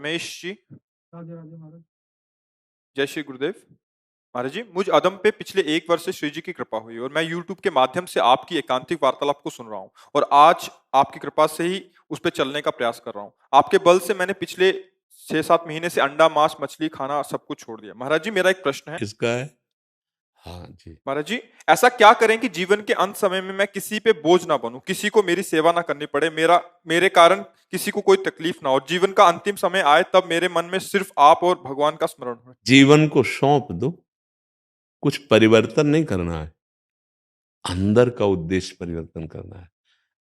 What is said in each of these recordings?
रमेश जी, राधे राधे महाराज। जय श्री गुरुदेव। महाराज जी, मुझ अदम पे पिछले 1 वर्ष से श्री जी की कृपा हुई और मैं YouTube के माध्यम से आपकी एकांतिक वार्तालाप को सुन रहा हूँ और आज आपकी कृपा से ही उस पे चलने का प्रयास कर रहा हूँ। आपके बल से मैंने पिछले 6-7 महीने से अंडा, मांस, मछली खाना सब कुछ छोड़ दिया। महाराज जी, मेरा एक प्रश्न है। किसका है? हाँ जी। महाराज जी, ऐसा क्या करें कि जीवन के अंत समय में मैं किसी पे बोझ ना बनूं, किसी को मेरी सेवा ना करनी पड़े, मेरे कारण किसी को कोई तकलीफ ना हो, जीवन का अंतिम समय आए तब मेरे मन में सिर्फ आप और भगवान का स्मरण हो। जीवन को सौंप दो, कुछ परिवर्तन नहीं करना है, अंदर का उद्देश्य परिवर्तन करना है।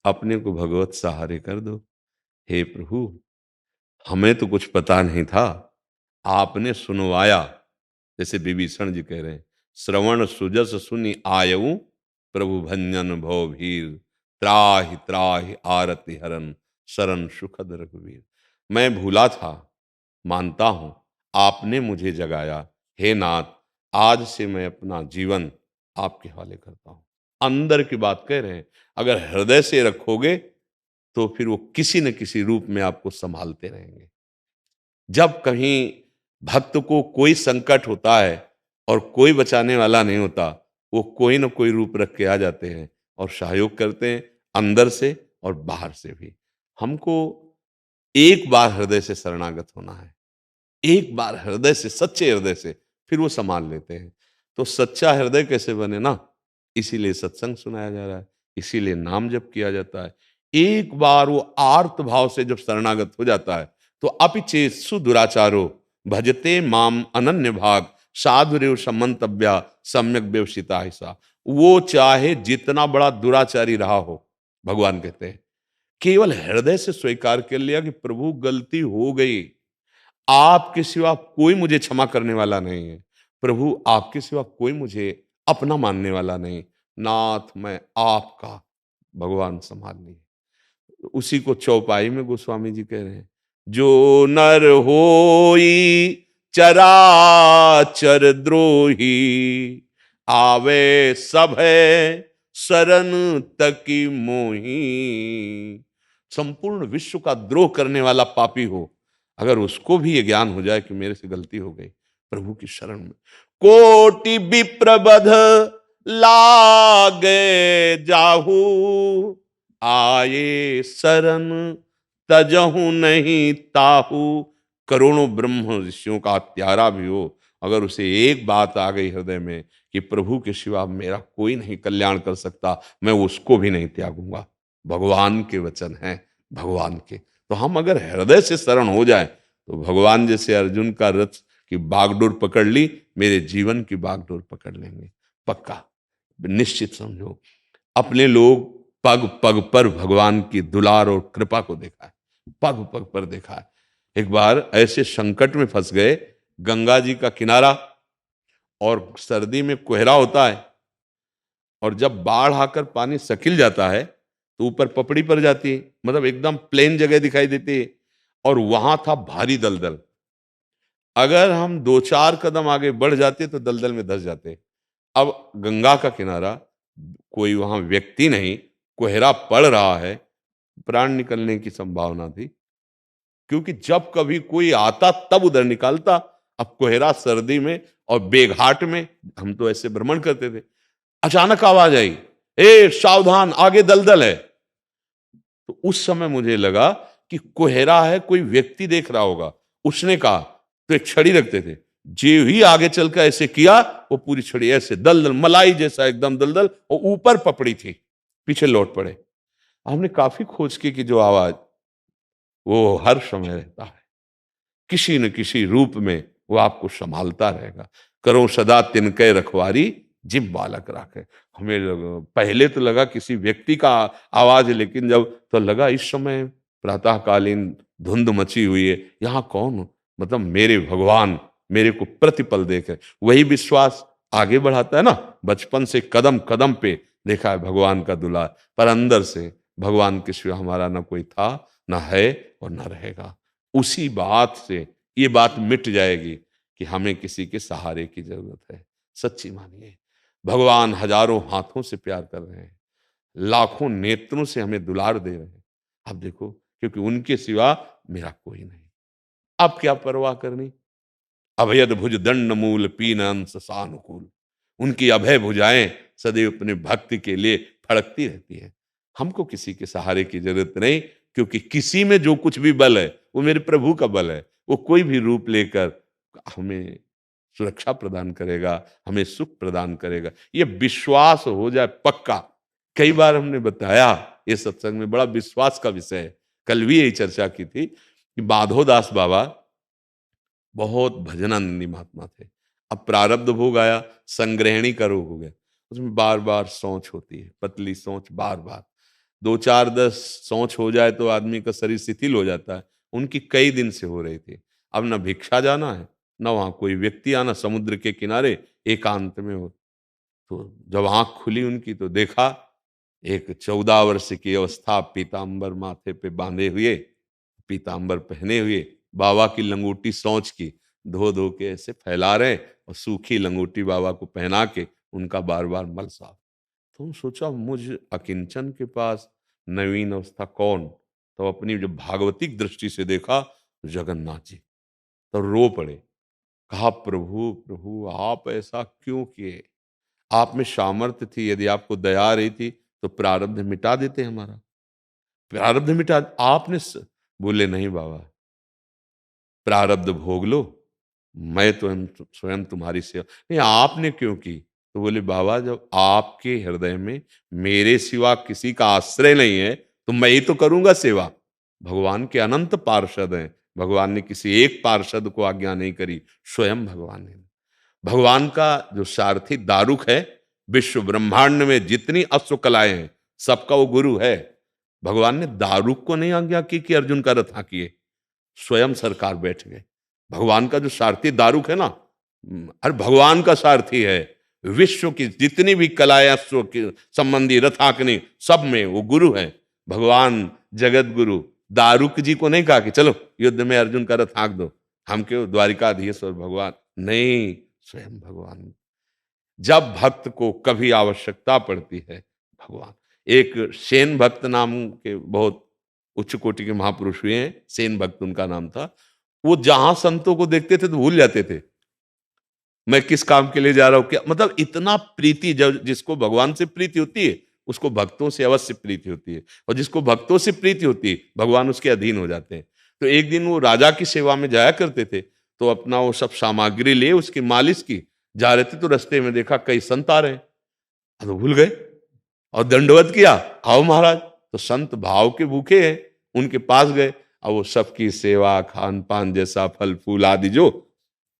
अपने को भगवत सहारे कर दो। हे प्रभु, हमें तो कुछ पता नहीं था, आपने सुनवाया। जैसे विभीषण जी कह रहे हैं, श्रवण सुजस सुनि आयऊ, प्रभु भंजन भव भीर, त्राहि त्राहि आरति हरन, शरण सुखद रघुवीर। मैं भूला था, मानता हूं, आपने मुझे जगाया। हे नाथ, आज से मैं अपना जीवन आपके हवाले करता हूं। अंदर की बात कह रहे हैं, अगर हृदय से रखोगे तो फिर वो किसी न किसी रूप में आपको संभालते रहेंगे। जब कहीं भक्त को कोई संकट होता है और कोई बचाने वाला नहीं होता, वो कोई न कोई रूप रख के आ जाते हैं और सहयोग करते हैं, अंदर से और बाहर से भी। हमको एक बार हृदय से शरणागत होना है, एक बार हृदय से, सच्चे हृदय से, फिर वो संभाल लेते हैं। तो सच्चा हृदय कैसे बने ना, इसीलिए सत्संग सुनाया जा रहा है, इसीलिए नाम जप किया जाता है। एक बार वो आर्त भाव से जब शरणागत हो जाता है तो अपिचेत्सु दुराचारो भजते माम अनन्य भाग, साधुरेव समंतव्या सम्यक व्यवसिता हिसा। वो चाहे जितना बड़ा दुराचारी रहा हो, भगवान कहते हैं, केवल हृदय से स्वीकार कर लिया कि प्रभु गलती हो गई, आपके सिवा कोई मुझे क्षमा करने वाला नहीं है, प्रभु आपके सिवा कोई मुझे अपना मानने वाला नहीं, नाथ मैं आपका, भगवान संभाल लिए। उसी को चौपाई में गोस्वामी जी कह रहे हैं, जो नर होई चराचर द्रोही, आवे सब है शरण तकी मोही। संपूर्ण विश्व का द्रोह करने वाला पापी हो, अगर उसको भी ये ज्ञान हो जाए कि मेरे से गलती हो गई, प्रभु की शरण में कोटि विप्रबध लागे जाहू, आए शरण तजहु नहीं ताहू। करोड़ों ब्रह्म ऋषियों का प्यारा भी हो, अगर उसे एक बात आ गई हृदय में कि प्रभु के सिवा मेरा कोई नहीं कल्याण कर सकता, मैं उसको भी नहीं त्यागूंगा। भगवान के वचन हैं, भगवान के। तो हम अगर हृदय से शरण हो जाए तो भगवान जैसे अर्जुन का रथ की बागडोर पकड़ ली, मेरे जीवन की बागडोर पकड़ लेंगे, पक्का, निश्चित समझो। अपने लोग पग पग पर भगवान की दुलार और कृपा को देखा है, पग पग पर देखा है। एक बार ऐसे संकट में फंस गए, गंगा जी का किनारा और सर्दी में कोहरा होता है, और जब बाढ़ आकर पानी सकिल जाता है तो ऊपर पपड़ी पड़ जाती है, मतलब एकदम प्लेन जगह दिखाई देती है, और वहां था भारी दलदल। अगर हम 2-4 कदम आगे बढ़ जाते तो दलदल में धंस जाते। अब गंगा का किनारा, कोई वहां व्यक्ति नहीं, कोहरा पड़ रहा है, प्राण निकलने की संभावना थी, क्योंकि जब कभी कोई आता तब उधर निकालता। अब कोहरा सर्दी में और बेघाट में, हम तो ऐसे भ्रमण करते थे, अचानक आवाज आई, ए सावधान, आगे दलदल है। तो उस समय मुझे लगा कि कोहरा है, कोई व्यक्ति देख रहा होगा। उसने कहा, तो एक छड़ी रखते थे, जो ही आगे चलकर ऐसे किया, वो पूरी छड़ी ऐसे दलदल, मलाई जैसा एकदम दलदल, और ऊपर पपड़ी थी, पीछे लौट पड़े। हमने काफी खोज की कि जो आवाज, वो हर समय रहता है, किसी न किसी रूप में वो आपको संभालता रहेगा। करो सदा तिनके रखवारी, जिम बालक राखे। पहले तो लगा किसी व्यक्ति का आवाज है, लेकिन जब तो लगा इस समय प्रातःकालीन धुंध मची हुई है, यहाँ कौन, मतलब मेरे भगवान मेरे को प्रतिपल देख रहे। वही विश्वास आगे बढ़ाता है ना। बचपन से कदम कदम पे देखा है भगवान का दुलार, पर अंदर से भगवान के सिवा हमारा ना कोई था, ना है और ना रहेगा। उसी बात से ये बात मिट जाएगी कि हमें किसी के सहारे की जरूरत है। सच्ची मानिए, भगवान हजारों हाथों से प्यार कर रहे हैं, लाखों नेत्रों से हमें दुलार दे रहे हैं। अब देखो, क्योंकि उनके सिवा मेरा कोई नहीं। अब क्या परवाह करनी। अभयद भुज दंड मूल पीन अंश सानुकूल। उनकी अभय भुजाएं सदैव अपने भक्ति के लिए फड़कती रहती हैं। हमको किसी के सहारे की जरूरत नहीं, क्योंकि किसी में जो कुछ भी बल है वो मेरे प्रभु का बल है। वो कोई भी रूप लेकर हमें सुरक्षा प्रदान करेगा, हमें सुख प्रदान करेगा। ये विश्वास हो जाए पक्का। कई बार हमने बताया ये सत्संग में, बड़ा विश्वास का विषय है। कल भी यही चर्चा की थी कि माधोदास बाबा बहुत भजनानंदी महात्मा थे। अब प्रारब्ध भोग आया, संग्रहणी का रोग हो गया, उसमें बार बार सोच होती है, पतली सोच बार बार। 2 4 10 सोच हो जाए तो आदमी का शरीर शिथिल हो जाता है। उनकी कई दिन से हो रही थी। अब ना भिक्षा जाना है, ना वहां कोई व्यक्ति आना, समुद्र के किनारे एकांत में हो। तो जब आंख खुली उनकी तो देखा एक 14 वर्ष की अवस्था, पीतांबर माथे पे बांधे हुए, पीतांबर पहने हुए, बाबा की लंगोटी सोच की धो धो के ऐसे फैला रहे, और सूखी लंगोटी बाबा को पहना के उनका बार बार मल साफ। तो सोचा मुझ अकिंचन के पास नवीन अवस्था कौन। तो अपनी जब भागवतिक दृष्टि से देखा तो जगन्नाथ जी, तो रो पड़े। कहा प्रभु प्रभु आप ऐसा क्यों किए। आप में सामर्थ्य थी, यदि आपको दया आ रही थी तो प्रारब्ध मिटा देते हमारा, प्रारब्ध मिटा आपने बोले नहीं बाबा, प्रारब्ध भोग लो, मैं तो स्वयं तुम्हारी सेवा। नहीं आपने क्यों की। तो बोले बाबा जब आपके हृदय में मेरे सिवा किसी का आश्रय नहीं है तो मैं ही तो करूंगा सेवा। भगवान के अनंत पार्षद हैं, भगवान ने किसी एक पार्षद को आज्ञा नहीं करी, स्वयं भगवान ने। भगवान का जो सारथी दारुक है, विश्व ब्रह्मांड में जितनी अश्व कलाएं हैं सबका वो गुरु है। भगवान ने दारुक को नहीं आज्ञा की कि अर्जुन का रथ हाँकिए, स्वयं सरकार बैठ गए। भगवान का जो सारथी दारुक है ना, अरे भगवान का सारथी है। विश्व की जितनी भी कलाएं अश्व के संबंधी रथ हाँकने सब में वो गुरु है। भगवान जगत गुरु दारुक जी को नहीं कहा कि चलो युद्ध में अर्जुन का रथ हाँक दो, हम क्यों द्वारिकाधीश्वर भगवान, नहीं स्वयं भगवान। जब भक्त को कभी आवश्यकता पड़ती है भगवान। एक सेन भक्त नाम के बहुत उच्च कोटि के महापुरुष हुए हैं, सेन भक्त उनका नाम था। वो जहां संतों को देखते थे तो भूल जाते थे मैं किस काम के लिए जा रहा हूं, क्या मतलब इतना प्रीति। जब जिसको भगवान से प्रीति होती है उसको भक्तों से अवश्य प्रीति होती है, और जिसको भक्तों से प्रीति होती है भगवान उसके अधीन हो जाते हैं। तो एक दिन वो राजा की सेवा में जाया करते थे, तो अपना वो सब सामग्री ले उसकी मालिश की जा रहे थे, तो रास्ते में देखा कई संत आ रहे हैं, तो भूल गए और दंडवत किया, आओ महाराज। तो संत भाव के भूखे हैं, उनके पास गए, अब वो सबकी सेवा खान पान जैसा फल फूल आदि जो,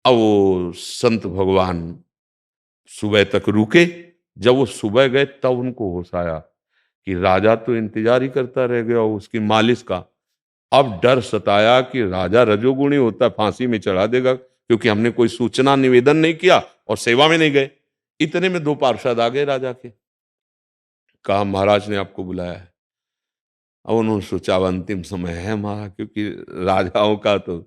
अब वो संत भगवान सुबह तक रुके। जब वो सुबह गए तब उनको होश आया कि राजा तो इंतजार ही करता रह गया उसकी मालिश का। अब डर सताया कि राजा रजोगुणी होता है, फांसी में चढ़ा देगा, क्योंकि हमने कोई सूचना निवेदन नहीं किया और सेवा में नहीं गए। इतने में 2 पार्षद आ गए राजा के, कहा महाराज ने आपको बुलाया है। अब उन्होंने सोचा अब अंतिम समय है हमारा, क्योंकि राजाओं का तो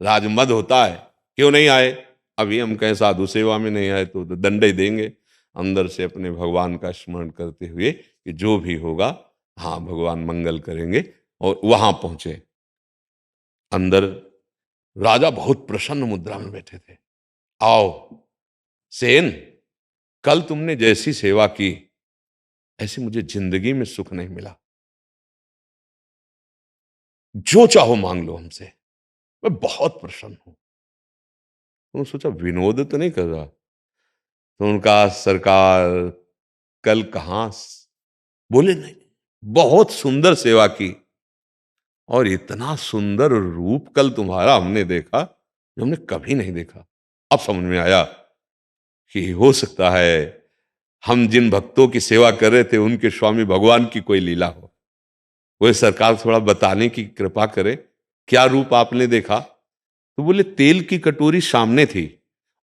राजमद होता है, क्यों नहीं आए। अभी हम कहें साधु सेवा में नहीं आए तो दंड ही देंगे। अंदर से अपने भगवान का स्मरण करते हुए कि जो भी होगा हाँ भगवान मंगल करेंगे, और वहां पहुंचे। अंदर राजा बहुत प्रसन्न मुद्रा में बैठे थे। आओ सेन, कल तुमने जैसी सेवा की ऐसी मुझे जिंदगी में सुख नहीं मिला, जो चाहो मांग लो हमसे, मैं बहुत प्रसन्न हूं। उन्होंने सोचा विनोद तो नहीं कर रहा। तो उनका सरकार कल कहां, बोले नहीं, बहुत सुंदर सेवा की, और इतना सुंदर रूप कल तुम्हारा हमने देखा जो हमने कभी नहीं देखा। अब समझ में आया कि हो सकता है हम जिन भक्तों की सेवा कर रहे थे उनके स्वामी भगवान की कोई लीला हो। वह सरकार थोड़ा बताने की कृपा करे, क्या रूप आपने देखा। तो बोले तेल की कटोरी सामने थी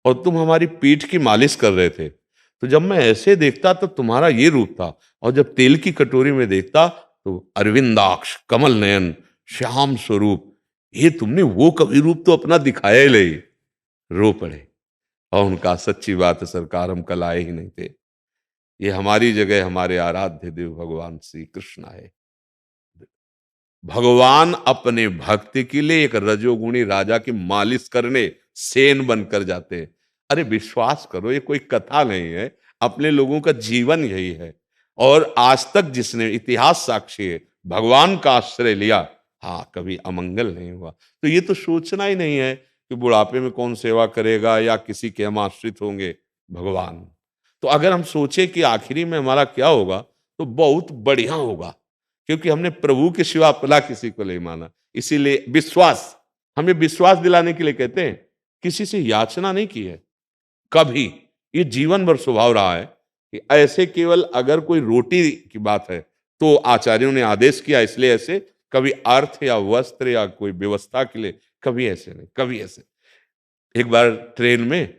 और तुम हमारी पीठ की मालिश कर रहे थे, तो जब मैं ऐसे देखता तो तुम्हारा ये रूप था, और जब तेल की कटोरी में देखता तो अरविंदाक्ष कमल नयन श्याम स्वरूप, ये तुमने वो कभी रूप तो अपना दिखाया ही नहीं। रो पड़े और उनका सच्ची बात है सरकार, हम कल आए ही नहीं थे, ये हमारी जगह हमारे आराध्य देव भगवान श्री कृष्ण आए। भगवान अपने भक्त के लिए एक रजोगुणी राजा की मालिश करने सेन बनकर जाते हैं। अरे विश्वास करो, ये कोई कथा नहीं है, अपने लोगों का जीवन यही है। और आज तक जिसने, इतिहास साक्षी है, भगवान का आश्रय लिया, हाँ कभी अमंगल नहीं हुआ। तो ये तो सोचना ही नहीं है कि बुढ़ापे में कौन सेवा करेगा या किसी के हम आश्रित होंगे, भगवान। तो अगर हम सोचे कि आखिरी में हमारा क्या होगा, तो बहुत बढ़िया होगा, क्योंकि हमने प्रभु के सिवा अपना किसी को नहीं माना। इसीलिए विश्वास, हमें विश्वास दिलाने के लिए कहते हैं, किसी से याचना नहीं की है कभी। ये जीवन भर स्वभाव रहा है कि ऐसे केवल अगर कोई रोटी की बात है तो आचार्यों ने आदेश किया, इसलिए ऐसे, कभी अर्थ या वस्त्र या कोई व्यवस्था के लिए कभी ऐसे नहीं, कभी ऐसे। एक बार ट्रेन में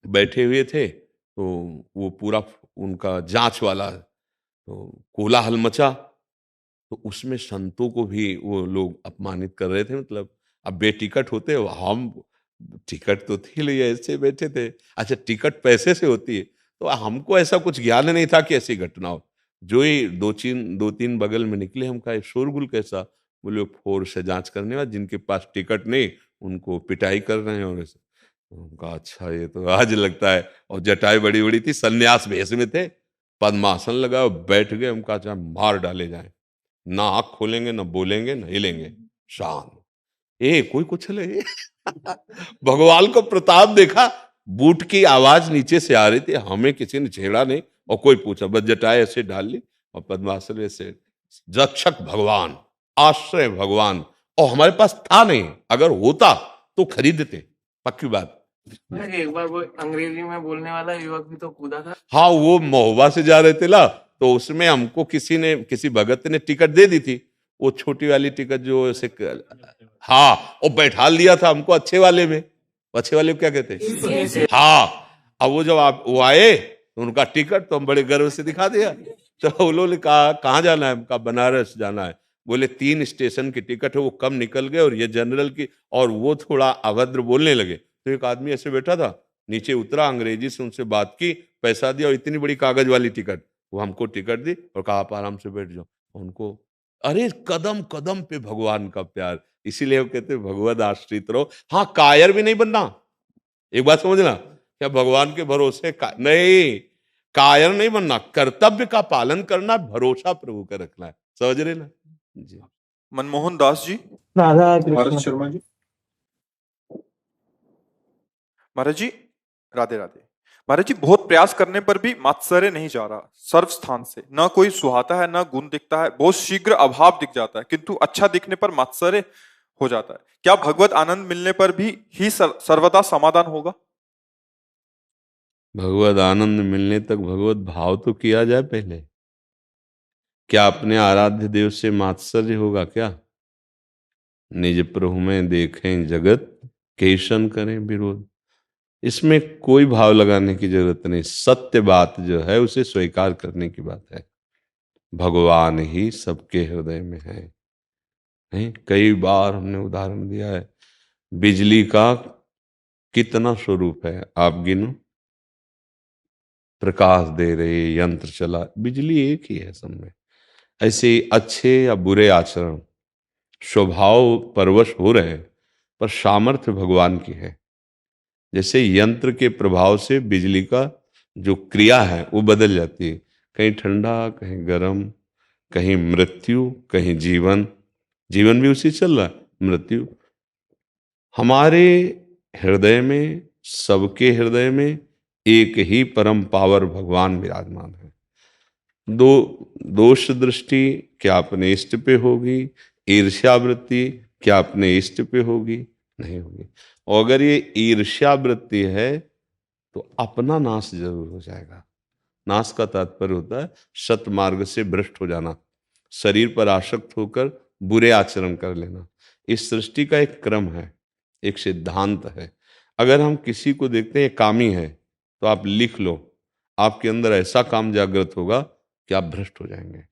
बैठे हुए थे, तो वो पूरा उनका जांच वाला, तो कोलाहल मचा, तो उसमें संतों को भी वो लोग अपमानित कर रहे थे। मतलब अब बेटिकट होते, हम टिकट तो थी नहीं, ऐसे बैठे थे। अच्छा टिकट पैसे से होती है, तो हमको ऐसा कुछ ज्ञान नहीं था कि ऐसी घटना हो। जो ही दो तीन बगल में निकले, हम कहा शोरगुल कैसा? बोले फोर्स से जांच करने वाले, जिनके पास टिकट नहीं उनको पिटाई कर रहे हैं। और ऐसे तो हम कहा अच्छा ये तो आज लगता है। और जटाई बड़ी बड़ी थी, सन्यास भेष में थे, पद्मासन लगाओ बैठ गए। हम कहा चाहे मार डाले जाए, ना आंख खोलेंगे, ना बोलेंगे, ना हिलेंगे, शांत। कोई कुछ ले भगवान को प्रताप देखा, बूट की आवाज नीचे से आ रही थी, हमें किसी ने छेड़ा नहीं और कोई पूछा, बस जटाए ऐसे डाल ली और पद्मासन ऐसे। रक्षक भगवान, आश्रय भगवान। और हमारे पास था नहीं, अगर होता तो खरीदते, पक्की बात। एक बार वो अंग्रेजी में बोलने वाला युवक भी तो कूदा था। हाँ वो महोबा से जा रहे थे ना, तो उसमें हमको किसी भगत ने टिकट दे दी थी, वो छोटी वाली टिकट जो ऐसे, हाँ वो बैठा लिया था हमको अच्छे वाले में। अच्छे वाले को क्या कहते हैं? हाँ। अब वो जब वो आए तो उनका टिकट तो हम बड़े गर्व से दिखा दिया। तो वो लोगों ने कहा कहाँ जाना है? कहा बनारस जाना है। बोले 3 स्टेशन की टिकट है, वो कम निकल गए और ये जनरल की, और वो थोड़ा अभद्र बोलने लगे। तो एक आदमी ऐसे बैठा था, नीचे उतरा, अंग्रेजी से उनसे बात की, पैसा दिया और इतनी बड़ी कागज वाली टिकट, वो हमको टिकट दी और कहा आप आराम से बैठ जाओ। उनको, अरे कदम कदम पे भगवान का प्यार। इसीलिए वो कहते हैं भगवद आश्रित रहो। हाँ कायर भी नहीं बनना, एक बात समझना, क्या भगवान के भरोसे नहीं, कायर नहीं बनना, कर्तव्य का पालन करना, भरोसा प्रभु का रखना है, समझ रहे ना जी। मनमोहन दास जी, राधा भारत कृष्ण। शर्मा जी, महाराज जी राधे राधे। महाराज जी बहुत प्रयास करने पर भी मात्सर्य नहीं जा रहा, सर्व स्थान से न कोई सुहाता है, न गुण दिखता है, बहुत शीघ्र अभाव दिख जाता है, किंतु अच्छा दिखने पर मात्सर्य हो जाता है। क्या भगवत आनंद मिलने पर भी ही सर्वदा समाधान होगा? भगवत आनंद मिलने तक भगवत भाव तो किया जाए पहले। क्या अपने आराध्य देव से मात्सर्य होगा क्या? निज प्रभु में देखें जगत, केशन करें विरोध। इसमें कोई भाव लगाने की जरूरत नहीं। सत्य बात जो है उसे स्वीकार करने की बात है। भगवान ही सबके हृदय में है। नहीं, कई बार हमने उदाहरण दिया है, बिजली का कितना स्वरूप है आप गिनो। प्रकाश दे रहे, यंत्र चला, बिजली एक ही है सब में। ऐसे अच्छे या बुरे आचरण स्वभाव परवश हो रहे हैं, पर सामर्थ्य भगवान की है। जैसे यंत्र के प्रभाव से बिजली का जो क्रिया है वो बदल जाती है, कहीं ठंडा, कहीं गर्म, कहीं मृत्यु, कहीं जीवन। जीवन भी उसी चल रहा है, मृत्यु। हमारे हृदय में, सबके हृदय में एक ही परम पावर भगवान विराजमान है। दोष दृष्टि क्या अपने इष्ट पे होगी? ईर्ष्या वृत्ति क्या अपने इष्ट पे होगी? नहीं होगी। और अगर ये ईर्ष्या वृत्ति है तो अपना नाश जरूर हो जाएगा। नाश का तात्पर्य होता है सतमार्ग से भ्रष्ट हो जाना, शरीर पर आसक्त होकर बुरे आचरण कर लेना। इस सृष्टि का एक क्रम है, एक सिद्धांत है। अगर हम किसी को देखते हैं कामी है, तो आप लिख लो, आपके अंदर ऐसा काम जागृत होगा कि आप भ्रष्ट हो जाएंगे।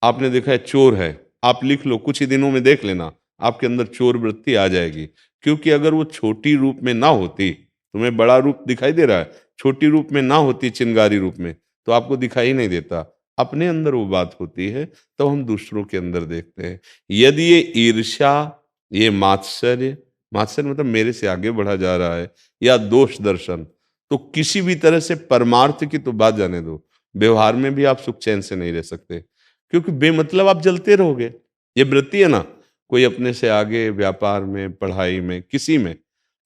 आपने देखा है चोर है, आप लिख लो, कुछ ही दिनों में देख लेना आपके अंदर चोर वृत्ति आ जाएगी। क्योंकि अगर वो छोटी रूप में ना होती, तुम्हें बड़ा रूप दिखाई दे रहा है, छोटी रूप में ना होती, चिंगारी रूप में, तो आपको दिखाई नहीं देता। अपने अंदर वो बात होती है तो हम दूसरों के अंदर देखते हैं। यदि ये ईर्ष्या, ये मात्सर्य, मात्सर्य मतलब मेरे से आगे बढ़ा जा रहा है, या दोष दर्शन, तो किसी भी तरह से परमार्थ की तो बात जाने दो, व्यवहार में भी आप सुख चैन से नहीं रह सकते, क्योंकि बेमतलब आप जलते रहोगे। ये वृत्ति है ना, कोई अपने से आगे व्यापार में, पढ़ाई में, किसी में,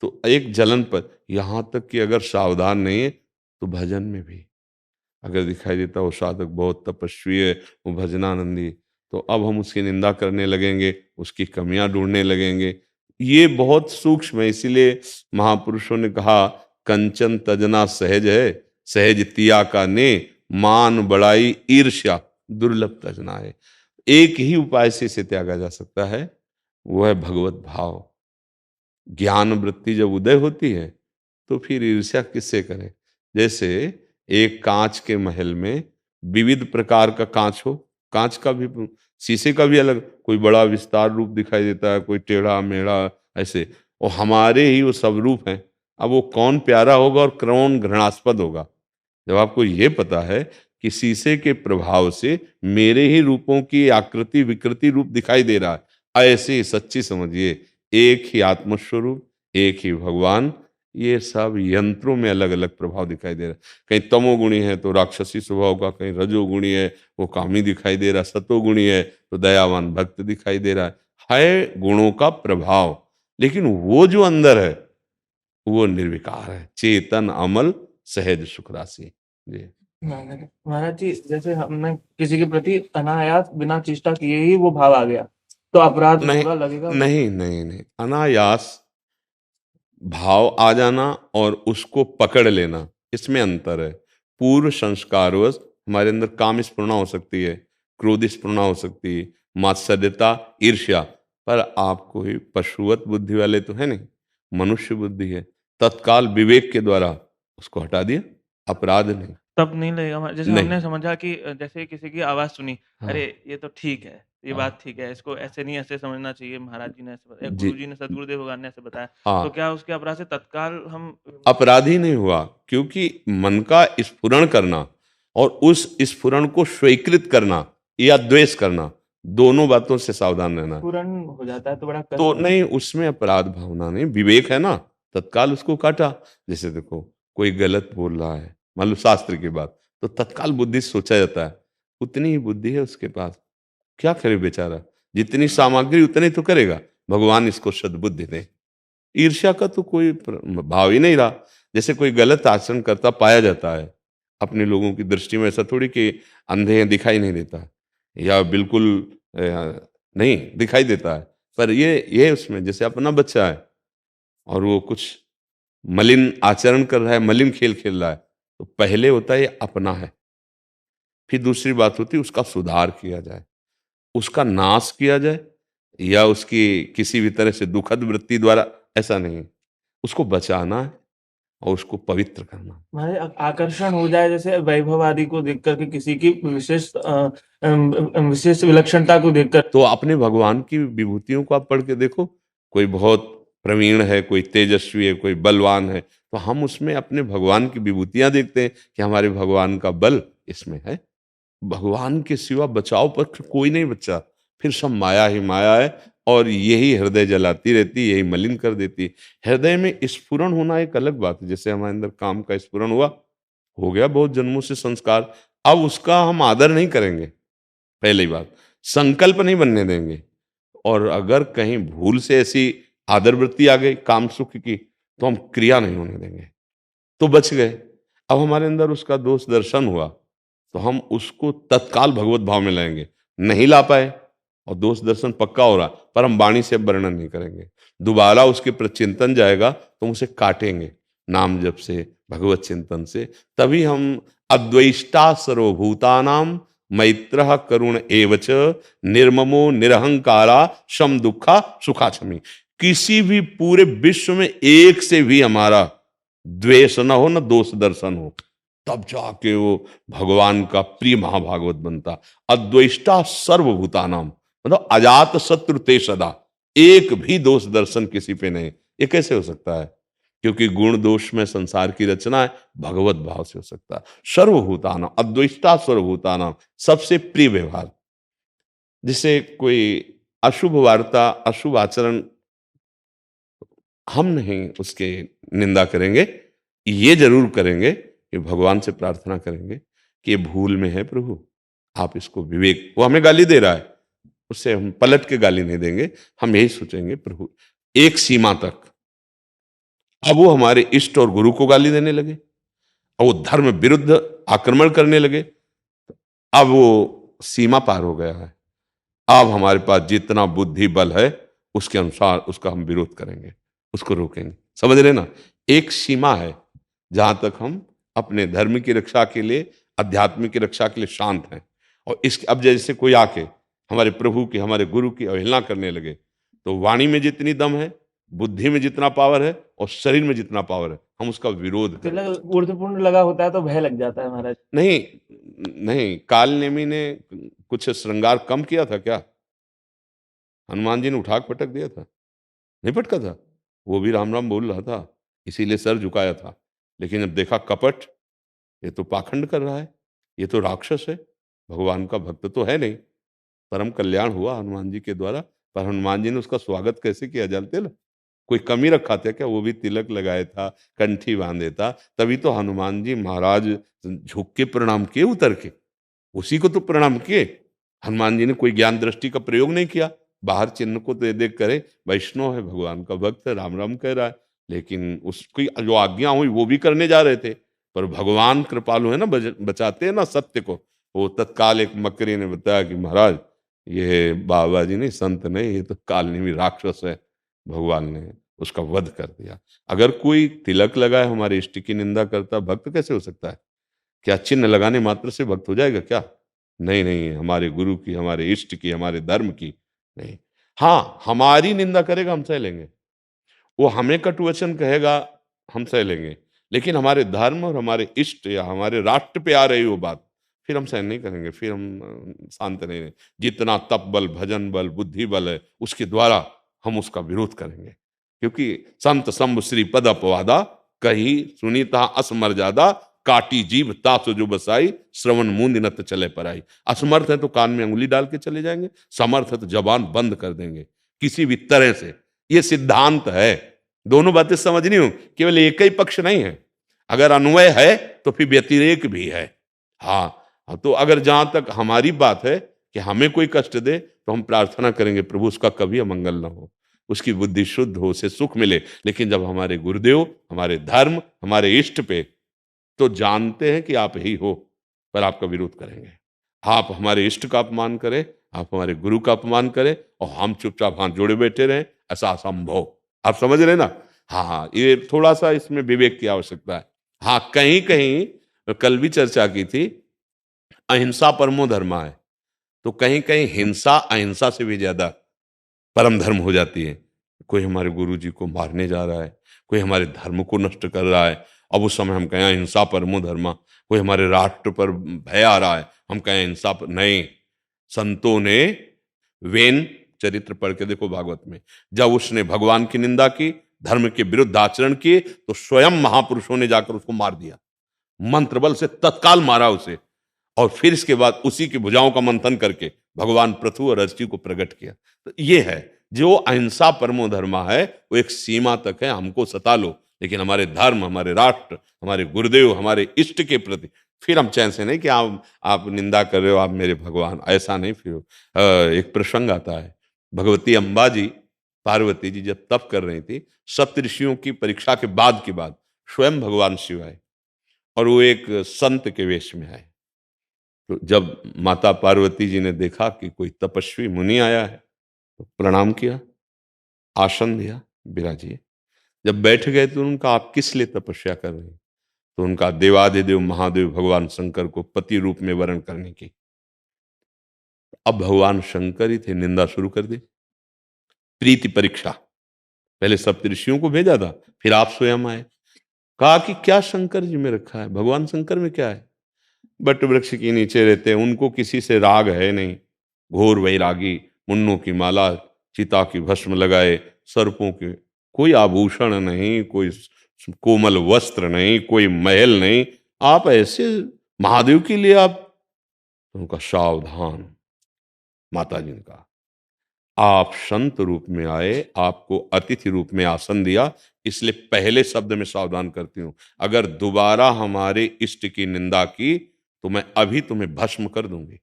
तो एक जलन पर, यहां तक कि अगर सावधान नहीं है तो भजन में भी अगर दिखाई देता वो साधक बहुत तपस्वी है, वो भजनानंदी, तो अब हम उसकी निंदा करने लगेंगे, उसकी कमियां ढूंढने लगेंगे। ये बहुत सूक्ष्म है, इसीलिए महापुरुषों ने कहा कंचन तजना सहज है, सहज तिया का ने, मान बड़ाई ईर्ष्या दुर्लभ तजना है। एक ही उपाय से इसे त्यागा जा सकता है, वो है भगवत भाव। ज्ञान वृत्ति जब उदय होती है तो फिर ईर्ष्या किससे करें। जैसे एक कांच के महल में विविध प्रकार का कांच हो, कांच का भी, शीशे का भी अलग, कोई बड़ा विस्तार रूप दिखाई देता है, कोई टेढ़ा मेढ़ा ऐसे, और हमारे ही वो सब रूप हैं। अब वो कौन प्यारा होगा और कौन घृणास्पद होगा। जब आपको ये पता है कि शीशे के प्रभाव से मेरे ही रूपों की आकृति विकृति रूप दिखाई दे रहा है, ऐसे ही सच्ची समझिए एक ही आत्मस्वरूप, एक ही भगवान, ये सब यंत्रों में अलग अलग प्रभाव दिखाई दे रहा है। कहीं तमोगुणी है तो राक्षसी स्वभाव का, कहीं रजोगुणी है वो कामी दिखाई दे रहा है, सतोगुणी है तो दयावान भक्त दिखाई दे रहा है गुणों का प्रभाव। लेकिन वो जो अंदर है वो निर्विकार है, चेतन अमल सहज सुख राशि। जी महाराज जी, जैसे हमने किसी के प्रति अनायास बिना चेष्टा किए ही वो भाव आ गया, तो अपराध नहीं बुरा लगेगा? नहीं नहीं नहीं, अनायास भाव आ जाना और उसको पकड़ लेना, इसमें अंतर है। पूर्व संस्कारवश हमारे अंदर काम स्फुरणा हो सकती है, क्रोध स्फुरणा हो सकती है, मात्सर्यता, ईर्ष्या, पर आप कोई पशुवत बुद्धि वाले तो है नहीं, मनुष्य बुद्धि है। तत्काल विवेक के द्वारा उसको हटा दिया, अपराध नहीं। तब नहीं लगेगा जैसे नहीं। हमने समझा कि जैसे किसी की आवाज सुनी, हाँ। अरे ये तो ठीक है, ये हाँ। बात ठीक है, इसको ऐसे नहीं ऐसे समझना चाहिए, महाराज जी ने ऐसे बताया, जी। गुरु जी ने, सदगुरुदेव भगवान ने ऐसे बताया, हाँ। तो क्या उसके अपराध से तत्काल हम अपराधी नहीं हुआ, क्योंकि मन का स्फुरण करना और उस स्फुरण को स्वीकृत करना या द्वेष करना, दोनों बातों से सावधान रहना। पूर्ण हो जाता है तो बड़ा कष्ट तो होता है। नहीं, उसमें अपराध भावना नहीं, विवेक है ना, तत्काल उसको काटा। जैसे देखो कोई गलत बोल रहा है, मान लो शास्त्र की बात, तो तत्काल बुद्धि से सोचा जाता है, उतनी ही बुद्धि है उसके पास, क्या करे बेचारा, जितनी सामग्री उतनी तो करेगा, भगवान इसको सद्बुद्धि दे। ईर्ष्या का तो कोई भाव ही नहीं रहा। जैसे कोई गलत आचरण करता पाया जाता है, अपने लोगों की दृष्टि में ऐसा थोड़ी कि अंधे हैं दिखाई नहीं देता, या बिल्कुल नहीं दिखाई देता है, पर ये उसमें जैसे अपना बच्चा है और वो कुछ मलिन आचरण कर रहा है, मलिन खेल खेल रहा है, तो पहले होता है ये अपना है, फिर दूसरी बात होती है उसका सुधार किया जाए, उसका नाश किया जाए, या उसकी किसी भी तरह से दुखद वृत्ति द्वारा, ऐसा नहीं, उसको बचाना है और उसको पवित्र करना। हमारे आकर्षण हो जाए जैसे वैभव आदि को देख करके, किसी की विशेष विलक्षणता को देखकर, तो अपने भगवान की विभूतियों को आप पढ़ के देखो, कोई बहुत प्रवीण है, कोई तेजस्वी है, कोई बलवान है, तो हम उसमें अपने भगवान की विभूतियां देखते हैं कि हमारे भगवान का बल इसमें है। भगवान के सिवा बचाव पक्ष कोई नहीं बचा, फिर सब माया ही माया है, और यही हृदय जलाती रहती, यही मलिन कर देती। हृदय में स्फुरण होना एक अलग बात है, जैसे हमारे अंदर काम का स्फुरण हुआ, हो गया बहुत जन्मों से संस्कार, अब उसका हम आदर नहीं करेंगे, पहली बात, संकल्प नहीं बनने देंगे, और अगर कहीं भूल से ऐसी आदर वृत्ति आ गई काम सुख की, तो हम क्रिया नहीं होने देंगे, तो बच गए। अब हमारे अंदर उसका दोष दर्शन हुआ, तो हम उसको तत्काल भगवत भाव में लाएंगे, नहीं ला पाए और दोष दर्शन पक्का हो रहा, पर हम वाणी से वर्णन नहीं करेंगे, दोबारा उसके प्रचिंतन जाएगा तो हम उसे काटेंगे नाम जप से, भगवत चिंतन से, तभी हम अद्वैष्टा सर्वभूतानाम मैत्र करुण एवच निर्ममो निरहंकारा शम दुखा सुखा क्षमी। किसी भी पूरे विश्व में एक से भी हमारा द्वेष न हो, न दोष दर्शन हो, तब जाके वो भगवान का प्रिय महाभागवत बनता। अद्वेष्टा सर्वभूतानाम मतलब अजात शत्रु ते सदा, एक भी दोष दर्शन किसी पे नहीं, ये कैसे हो सकता है? क्योंकि गुण दोष में संसार की रचना है, भगवत भाव से हो सकता है। सर्वभूतानां अद्वेष्टा सर्वभूतानां, सबसे प्रिय व्यवहार। जिसे कोई अशुभ वार्ता, अशुभ आचरण, हम नहीं उसके निंदा करेंगे, ये जरूर करेंगे कि भगवान से प्रार्थना करेंगे कि ये भूल में है प्रभु, आप इसको विवेक, वो हमें गाली दे रहा है, उससे हम पलट के गाली नहीं देंगे। हम यही सोचेंगे प्रभु एक सीमा तक, अब वो हमारे इष्ट और गुरु को गाली देने लगे, अब वो धर्म विरुद्ध आक्रमण करने लगे, अब वो सीमा पार हो गया है। अब हमारे पास जितना बुद्धि बल है उसके अनुसार उसका हम विरोध करेंगे, उसको रोकेंगे। समझ रहे ना, एक सीमा है जहां तक हम अपने धर्म की रक्षा के लिए, अध्यात्म की रक्षा के लिए शांत हैं। और इस अब जैसे कोई आके हमारे प्रभु की, हमारे गुरु की अवहेलना करने लगे, तो वाणी में जितनी दम है, बुद्धि में जितना पावर है और शरीर में जितना पावर है, हम उसका विरोध करें। तिलक ऊर्ध्वपुंड लगा होता है तो भय लग जाता है महाराज। नहीं नहीं, काल नेमी ने कुछ श्रृंगार कम किया था क्या? हनुमान जी ने उठा के पटक दिया था? नहीं पटका था, वो भी राम राम बोल रहा था, इसीलिए सर झुकाया था। लेकिन जब देखा कपट, ये तो पाखंड कर रहा है, ये तो राक्षस है, भगवान का भक्त तो है नहीं। परम कल्याण हुआ हनुमान जी के द्वारा। पर हनुमान जी ने उसका स्वागत कैसे किया जानते ना? कोई कमी रखा था क्या? वो भी तिलक लगाया था, कंठी बांधे था, तभी तो हनुमान जी महाराज झुक के प्रणाम किए, उतर के उसी को तो प्रणाम किए। हनुमान जी ने कोई ज्ञान दृष्टि का प्रयोग नहीं किया, बाहर चिन्ह को देख देख करे, वैष्णव है, भगवान का भक्त है, राम राम कह रहा है, लेकिन उसकी जो आज्ञा हुई वो भी करने जा रहे थे। पर भगवान कृपालु है ना, बचाते हैं ना सत्य को। वो तत्काल एक मकरी ने बताया कि महाराज ये बाबा जी नहीं, संत नहीं, ये तो कालनेमी राक्षस है, भगवान ने उसका वध कर दिया। अगर कोई तिलक लगाए हमारे इष्ट की निंदा करता, भक्त कैसे हो सकता है? क्या चिन्ह लगाने मात्र से भक्त हो जाएगा क्या? नहीं नहीं, हमारे गुरु की, हमारे इष्ट की, हमारे धर्म की नहीं। हाँ, हमारी निंदा करेगा हम सह लेंगे, वो हमें कटुवचन कहेगा हम सह लेंगे, लेकिन हमारे धर्म और हमारे इष्ट या हमारे राष्ट्र पे आ रही वो बात, फिर हम सहन नहीं करेंगे, फिर हम शांत नहीं रहे। जितना तप बल, भजन बल, बुद्धि बल है, उसके द्वारा हम उसका विरोध करेंगे। क्योंकि संत संभ श्री पद अपवादा, कही सुनीता असमर्यादा, काटी जीभ तासु जो बसाई, श्रवण मूंद नत चले पराई। असमर्थ है तो कान में अंगुली डाल के चले जाएंगे, समर्थ है तो जबान बंद कर देंगे किसी भी तरह से। ये सिद्धांत है। दोनों बातें समझनी हो, केवल एक ही पक्ष नहीं है। अगर अन्वय है तो फिर व्यतिरेक भी है। हाँ, तो अगर जहां तक हमारी बात है कि हमें कोई कष्ट दे, तो हम प्रार्थना करेंगे प्रभु उसका कभी अमंगल ना हो, उसकी बुद्धि शुद्ध हो, उसे सुख मिले। लेकिन जब हमारे गुरुदेव, हमारे धर्म, हमारे इष्ट पे, तो जानते हैं कि आप ही हो, पर आपका विरोध करेंगे। आप हमारे इष्ट का अपमान करें, आप हमारे गुरु का अपमान करें और हम चुपचाप हाथ जोड़े बैठे रहें, ऐसा असंभव। आप समझ रहे ना? हाँ, ये थोड़ा सा इसमें विवेक की आवश्यकता है। हाँ, कहीं कहीं कल भी चर्चा की थी, अहिंसा परमो धर्मा है, तो कहीं कहीं हिंसा अहिंसा से भी ज्यादा परम धर्म हो जाती है। कोई हमारे गुरु जी को मारने जा रहा है, कोई हमारे धर्म को नष्ट कर रहा है, अब उस समय हम कहें अहिंसा परमो धर्मा। कोई हमारे राष्ट्र पर भय आ रहा है, हम कहें अहिंसा पर नहीं। संतों ने वेन चरित्र पढ़ के देखो भागवत में, जब उसने भगवान की निंदा की, धर्म के विरुद्ध आचरण किए, तो स्वयं महापुरुषों ने जाकर उसको मार दिया, मंत्र बल से तत्काल मारा उसे। और फिर इसके बाद उसी की भुजाओं का मंथन करके भगवान पृथु और रजती को प्रकट किया। तो ये है जो अहिंसा परमो धर्मा है, वो एक सीमा तक है, हमको सता लो, लेकिन हमारे धर्म, हमारे राष्ट्र, हमारे गुरुदेव, हमारे इष्ट के प्रति फिर हम चैन से नहीं कि आप निंदा कर रहे हो, आप मेरे भगवान, ऐसा नहीं। फिर एक प्रसंग आता है, भगवती अम्बा जी, पार्वती जी जब तप कर रही थी, सप्तऋषियों की परीक्षा के बाद स्वयं भगवान शिव आए और वो एक संत के वेश में आए। तो जब माता पार्वती जी ने देखा कि कोई तपस्वी मुनि आया है, तो प्रणाम किया, आसन दिया, विराजिए। जब बैठ गए तो उनका, आप किस लिए तपस्या कर रहे हैं? तो उनका देवाधिदेव महादेव भगवान शंकर को पति रूप में वर्ण करने की। अब भगवान शंकर ही थे, निंदा शुरू कर दी, प्रीति परीक्षा। पहले सप्तऋषियों को भेजा था, फिर आप स्वयं आए, कहा कि क्या शंकर जी में रखा है, भगवान शंकर में क्या है? बट वृक्ष के नीचे रहते हैं, उनको किसी से राग है नहीं, घोर वैरागी, मुन्नों की माला, चिता की भस्म लगाए, सर्पों के, कोई आभूषण नहीं, कोई कोमल वस्त्र नहीं, कोई महल नहीं, आप ऐसे महादेव के लिए आप, उनका सावधान। माता जी ने कहा आप संत रूप में आए, आपको अतिथि रूप में आसन दिया, इसलिए पहले शब्द में सावधान करती हूं, अगर दोबारा हमारे इष्ट की निंदा की तो मैं अभी तुम्हें भस्म कर दूंगी।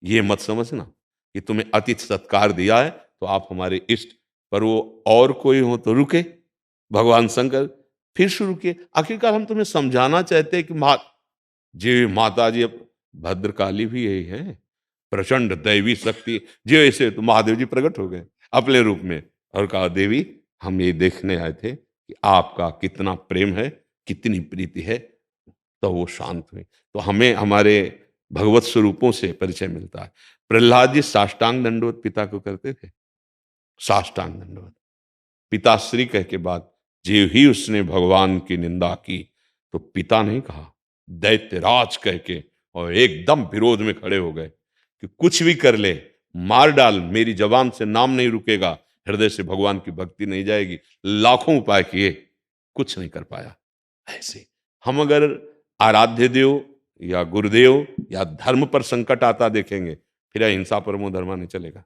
ये मत समझना कि तुम्हें अतिथि सत्कार दिया है तो आप हमारे इष्ट, पर वो और कोई हो तो रुके। भगवान शंकर फिर शुरू किए, आखिरकार हम तुम्हें समझाना चाहते हैं कि जी माता जी अब भद्रकाली भी यही है, प्रचंड दैवी शक्ति जी, ऐसे तो महादेव जी प्रकट हो गए अपने रूप में और कहा देवी हम ये देखने आए थे कि आपका कितना प्रेम है, कितनी प्रीति है। तो वो शांत हुई। तो हमें हमारे भगवत स्वरूपों से परिचय मिलता है। प्रहलाद जी साष्टांग दंडवत पिता को करते थे, साष्टांग दंडवत पिताश्री कह के बाद जो ही उसने भगवान की निंदा की तो पिता नहीं कहा, दैत्यराज कह के, और एकदम विरोध में खड़े हो गए कि कुछ भी कर ले, मार डाल, मेरी जबान से नाम नहीं रुकेगा, हृदय से भगवान की भक्ति नहीं जाएगी। लाखों उपाय किए, कुछ नहीं कर पाया। ऐसे हम अगर आराध्य देव या गुरुदेव या धर्म पर संकट आता देखेंगे, फिर अहिंसा परमो धर्मा नहीं चलेगा।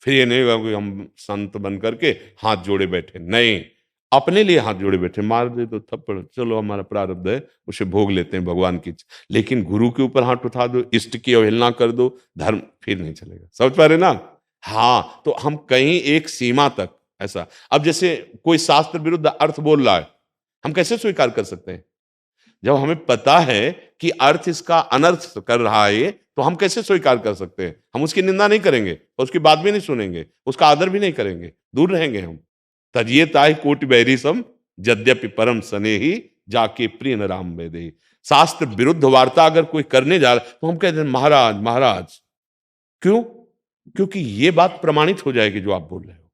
फिर ये नहीं होगा कि हम संत बन करके हाथ जोड़े बैठे, नहीं, अपने लिए हाथ जोड़े बैठे, मार दे तो थप्पड़, चलो हमारा प्रारब्ध है, उसे भोग लेते हैं भगवान की। लेकिन गुरु के ऊपर हाथ उठा दो, इष्ट की अवहेलना कर दो, धर्म फिर नहीं चलेगा। समझ पा रहे ना? हाँ, तो हम कहीं एक सीमा तक ऐसा, अब जैसे कोई शास्त्र विरुद्ध अर्थ बोल रहा है, हम कैसे स्वीकार कर सकते हैं? जब हमें पता है कि अर्थ इसका अनर्थ कर रहा है, तो हम कैसे स्वीकार कर सकते हैं? हम उसकी निंदा नहीं करेंगे और उसकी बात भी नहीं सुनेंगे, उसका आदर भी नहीं करेंगे, दूर रहेंगे हम। तजिए ताहि कोटि बैरी सम, यद्यपि परम स्नेही, जाके प्रिय न राम वेदे। शास्त्र विरुद्ध वार्ता अगर कोई करने जा रहा है तो हम कहते हैं महाराज महाराज। क्यों? क्योंकि ये बात प्रमाणित हो जाएगी जो आप बोल रहे हो।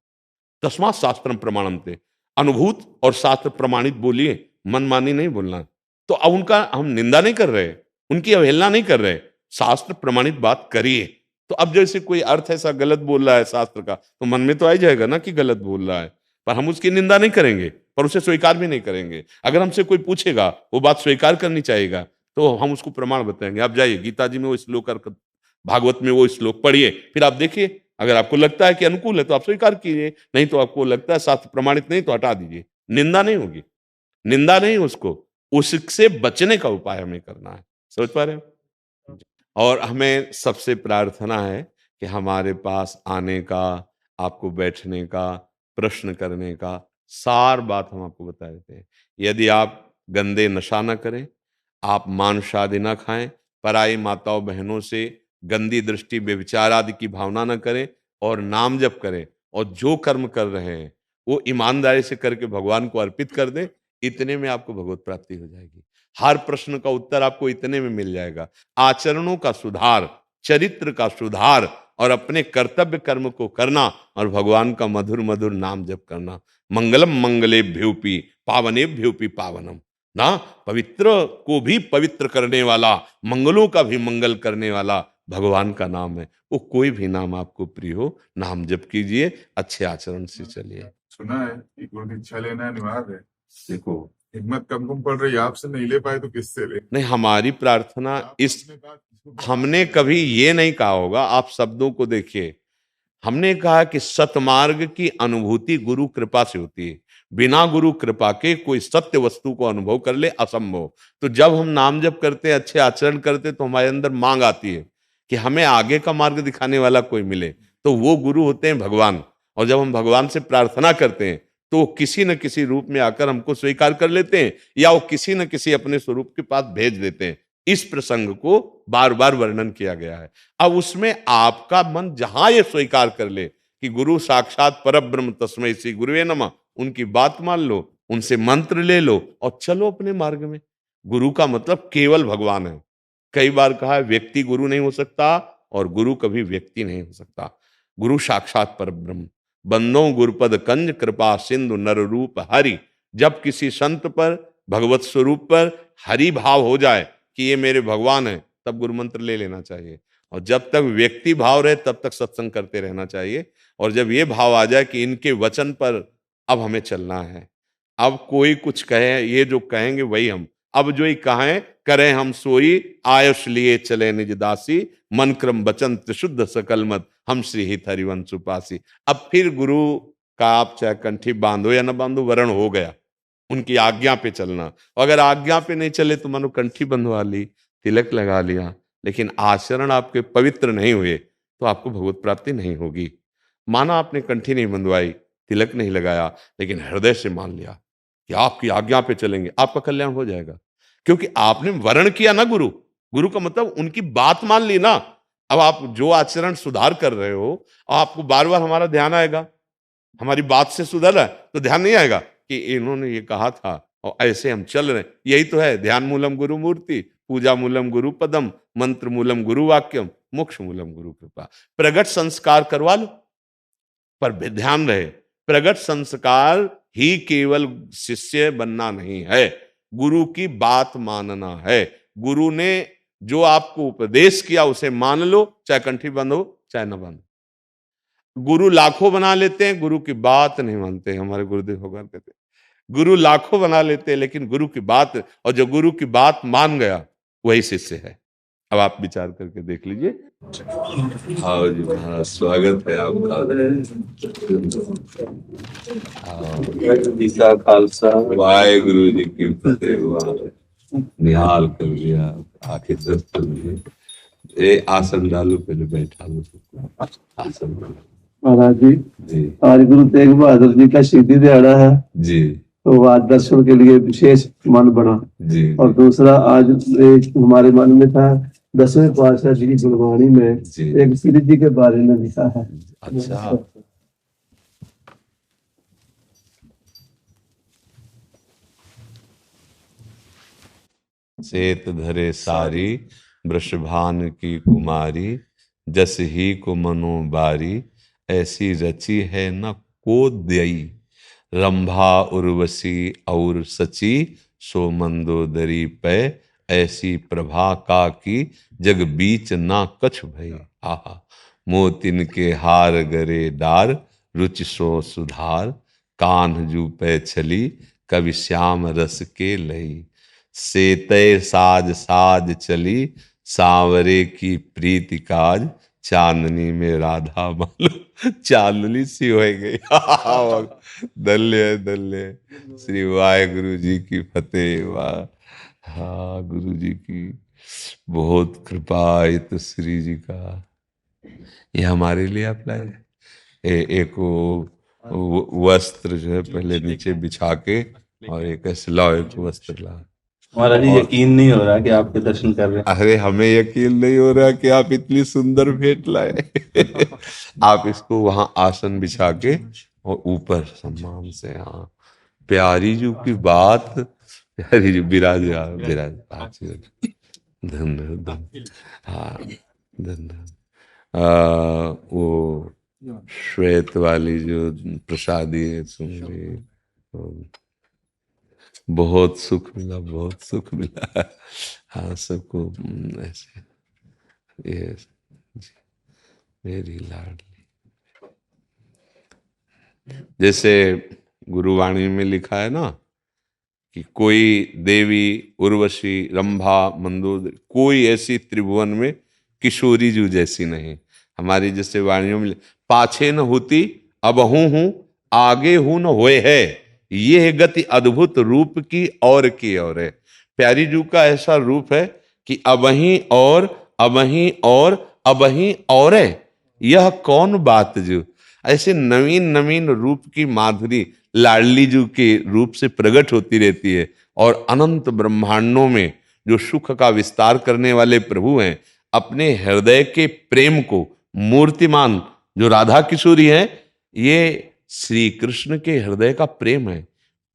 तस्मात् शास्त्रम प्रमाणन्ते, अनुभूत और शास्त्र प्रमाणित बोलिए, मनमानी नहीं बोलना। तो अब उनका हम निंदा नहीं कर रहे, उनकी अवहेलना नहीं कर रहे, शास्त्र प्रमाणित बात करिए। तो अब जैसे कोई अर्थ ऐसा गलत बोल रहा है शास्त्र का, तो मन में तो आ ही जाएगा ना कि गलत बोल रहा है, पर हम उसकी निंदा नहीं करेंगे, पर उसे स्वीकार भी नहीं करेंगे। अगर हमसे कोई पूछेगा, वो बात स्वीकार करनी चाहिएगा, तो हम उसको प्रमाण बताएंगे। आप जाइए गीता जी में वो श्लोक, भागवत में वो श्लोक पढ़िए, फिर आप देखिए, अगर आपको लगता है कि अनुकूल है तो आप स्वीकार कीजिए, नहीं तो आपको लगता है शास्त्र प्रमाणित नहीं तो हटा दीजिए। निंदा नहीं होगी, निंदा नहीं, उसको उससे बचने का उपाय हमें करना है। समझ पा रहे हो? और हमें सबसे प्रार्थना है कि हमारे पास आने का, आपको बैठने का, प्रश्न करने का, सार बात हम आपको बता देते हैं। यदि आप गंदे नशा न करें, आप मांस आदि न खाएं, पराई माताओं बहनों से गंदी दृष्टि व्यभिचार आदि की भावना न करें, और नाम जप करें, और जो कर्म कर रहे हैं वो ईमानदारी से करके भगवान को अर्पित कर दें, इतने में आपको भगवत प्राप्ति हो जाएगी। हर प्रश्न का उत्तर आपको इतने में मिल जाएगा। आचरणों का सुधार, चरित्र का सुधार, और अपने कर्तव्य कर्म को करना, और भगवान का मधुर मधुर नाम जप करना। मंगलम मंगलेभ्योपि पावनेभ्योपि पावनम, ना पवित्र को भी पवित्र करने वाला, मंगलों का भी मंगल करने वाला भगवान का नाम है। वो कोई भी नाम आपको प्रिय हो, नाम जप कीजिए, अच्छे आचरण से चलिए। सुना है कि गुरु दीक्षा लेना अनिवार्य है। देखो, हिम्मत कम पड़ रही है, आपसे नहीं ले पाए तो किससे ले? नहीं, हमारी प्रार्थना इस, आपने कहा किसको- हमने कभी ये नहीं कहा होगा, आप शब्दों को देखिए, हमने कहा कि सतमार्ग की अनुभूति गुरु कृपा से होती है। बिना गुरु कृपा के कोई सत्य वस्तु को अनुभव कर ले, असंभव। तो जब हम नाम जप करते हैं, अच्छे आचरण करते हैं, तो हमारे अंदर मांग आती है कि हमें आगे का मार्ग दिखाने वाला कोई मिले, तो वो गुरु होते हैं भगवान। और जब हम भगवान से प्रार्थना करते हैं तो वो किसी न किसी रूप में आकर हमको स्वीकार कर लेते हैं, या वो किसी न किसी अपने स्वरूप के पास भेज देते हैं। इस प्रसंग को बार बार वर्णन किया गया है। अब उसमें आपका मन जहां ये स्वीकार कर ले कि गुरु साक्षात परब्रह्म तस्मै श्री गुरुवे नमः, उनकी बात मान लो, उनसे मंत्र ले लो और चलो अपने मार्ग में। गुरु का मतलब केवल भगवान है। कई बार कहा है, व्यक्ति गुरु नहीं हो सकता और गुरु कभी व्यक्ति नहीं हो सकता। गुरु साक्षात परब्रह्म, बंदों गुरुपद कंज कृपा सिंधु नर रूप हरि। जब किसी संत पर, भगवत स्वरूप पर हरि भाव हो जाए कि ये मेरे भगवान है, तब गुरु मंत्र ले लेना चाहिए। और जब तक व्यक्ति भाव रहे तब तक सत्संग करते रहना चाहिए। और जब ये भाव आ जाए कि इनके वचन पर अब हमें चलना है, अब कोई कुछ कहे, ये जो कहेंगे वही हम, अब जो ही कहें करें हम सोई, आयुष लिए चले निज दासी, मन क्रम वचन त्रिशुद्ध सकल मत, हम श्री हित हरिवंश उपासी। अब फिर गुरु का आप चाहे कंठी बांधो या न बांधो, वरण हो गया, उनकी आज्ञा पे चलना। अगर आज्ञा पे नहीं चले तो मानो कंठी बंधवा ली, तिलक लगा लिया, लेकिन आचरण आपके पवित्र नहीं हुए तो आपको भगवत प्राप्ति नहीं होगी। माना आपने कंठी नहीं बंधवाई, तिलक नहीं लगाया, लेकिन हृदय से मान लिया कि आपकी आज्ञा पे चलेंगे, आपका कल्याण हो जाएगा, क्योंकि आपने वर्ण किया ना गुरु। गुरु का मतलब उनकी बात मान ली ना। अब आप जो आचरण सुधार कर रहे हो, आपको बार बार हमारा ध्यान आएगा, हमारी बात से सुधर रहा है तो ध्यान नहीं आएगा कि इन्होंने ये कहा था और ऐसे हम चल रहे हैं। यही तो है ध्यान मूलम गुरु मूर्ति, पूजा मूलम गुरु पदम, मंत्र मूलम गुरु वाक्यम, मोक्ष मूलम गुरु कृपा। प्रगट संस्कार करवा लो, पर ध्यान रहे प्रगट संस्कार ही केवल शिष्य बनना नहीं है, गुरु की बात मानना है। गुरु ने जो आपको उपदेश किया उसे मान लो, चाहे कंठी बंद हो चाहे न बंद। गुरु लाखों बना लेते हैं, गुरु की बात नहीं मानते। हमारे गुरुदेव भगवान कहते हैं गुरु लाखों बना लेते हैं लेकिन गुरु की बात, और जो गुरु की बात मान गया वही शिष्य है। अब आप विचार करके देख लीजिए। आओ जी महाराज, स्वागत है आपका। जी का खालसा, वाहेगुरु जी की फतेह। निहाल कर लिया, आंखें दर्द कर लिए। ए आसन डालो, पहले बैठा लो सबको, आसन डालो। महाराज जी जी आज गुरु तेग बहादुर जी का शहीदी दिहाड़ा है, जी तो आज दर्शन के लिए विशेष मन बना। जी और दूसरा आज एक हमारे मन में था, 10वें पातशाह जी की गुरबाणी में जी। एक श्री जी के बारे में लिखा है। अच्छा, सेत धरे सारी वृषभान की कुमारी, जस ही को मनो बारी, ऐसी रची है न को दई, रंभा उर्वशी और सची, सो मंदोदरी पे, ऐसी प्रभा का की, जग बीच ना कछ भई। आहा, मोतिन के हार गरे डार, रुचि सो सुधार, कान्ह जू पे छली, कवि श्याम रस के लई, सेतय साज साज चली, सांवरे की प्रीति काज, चांदनी में राधा मालूम चांदनी सी हो गई। दल्ले श्री वाहेगुरु जी की फतेह। वाह, हाँ गुरु जी की बहुत कृपा। ये तो श्री जी का, ये हमारे लिए आप लाए। एक वो वस्त्र जो है पहले नीचे बिछा के, और एक ऐसे लाओ, एक वस्त्र ला। महाराज जी यकीन नहीं हो रहा कि आपके दर्शन कर रहे हैं। अरे हमें यकीन नहीं हो रहा कि आप इतनी सुंदर भेंट लाए। आप इसको वहां आसन बिछा के और ऊपर सम्मान से, हाँ प्यारी जी की बात, प्यारी जी विराज धन्यवाद। हाँ धन्यवाद। वो श्वेत वाली जो प्रसादी है सुन रही, बहुत सुख मिला, बहुत सुख मिला। हाँ सबको ऐसे, ये मेरी लाडली, जैसे गुरुवाणी में लिखा है ना कि कोई देवी उर्वशी रंभा मंदोदरी, कोई ऐसी त्रिभुवन में किशोरी जू जैसी नहीं। हमारी जैसे वाणियों में पाछे न होती अबहू हूं, आगे हूं न होए है, ये है गति अद्भुत रूप की और है। प्यारी जू का ऐसा रूप है कि अबही और अबही और अबही और है, यह कौन बात जू। ऐसे नवीन नवीन रूप की माधुरी लाडली जू के रूप से प्रकट होती रहती है। और अनंत ब्रह्मांडों में जो सुख का विस्तार करने वाले प्रभु हैं, अपने हृदय के प्रेम को मूर्तिमान जो राधा किशोरी हैं, ये श्री कृष्ण के हृदय का प्रेम है।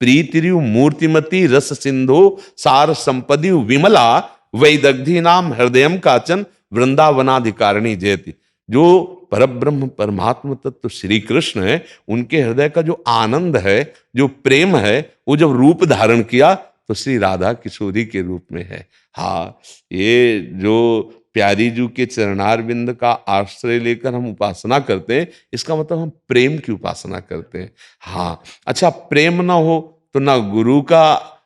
प्रीतिरु मूर्तिमती रस सिंधु सार संपदि विमला, वैदग्धि नाम हृदयम काचन, वृंदावनाधिकारिणी जयति। जो परब्रह्म परमात्मा तत्व श्री कृष्ण है, उनके हृदय का जो आनंद है, जो प्रेम है, वो जब रूप धारण किया तो श्री राधा किशोरी के रूप में है। हाँ, ये जो प्यारी जू के चरणार बिंद का आश्रय लेकर हम उपासना करते हैं, इसका मतलब हम प्रेम की उपासना करते हैं। हाँ, अच्छा प्रेम ना हो तो ना गुरु का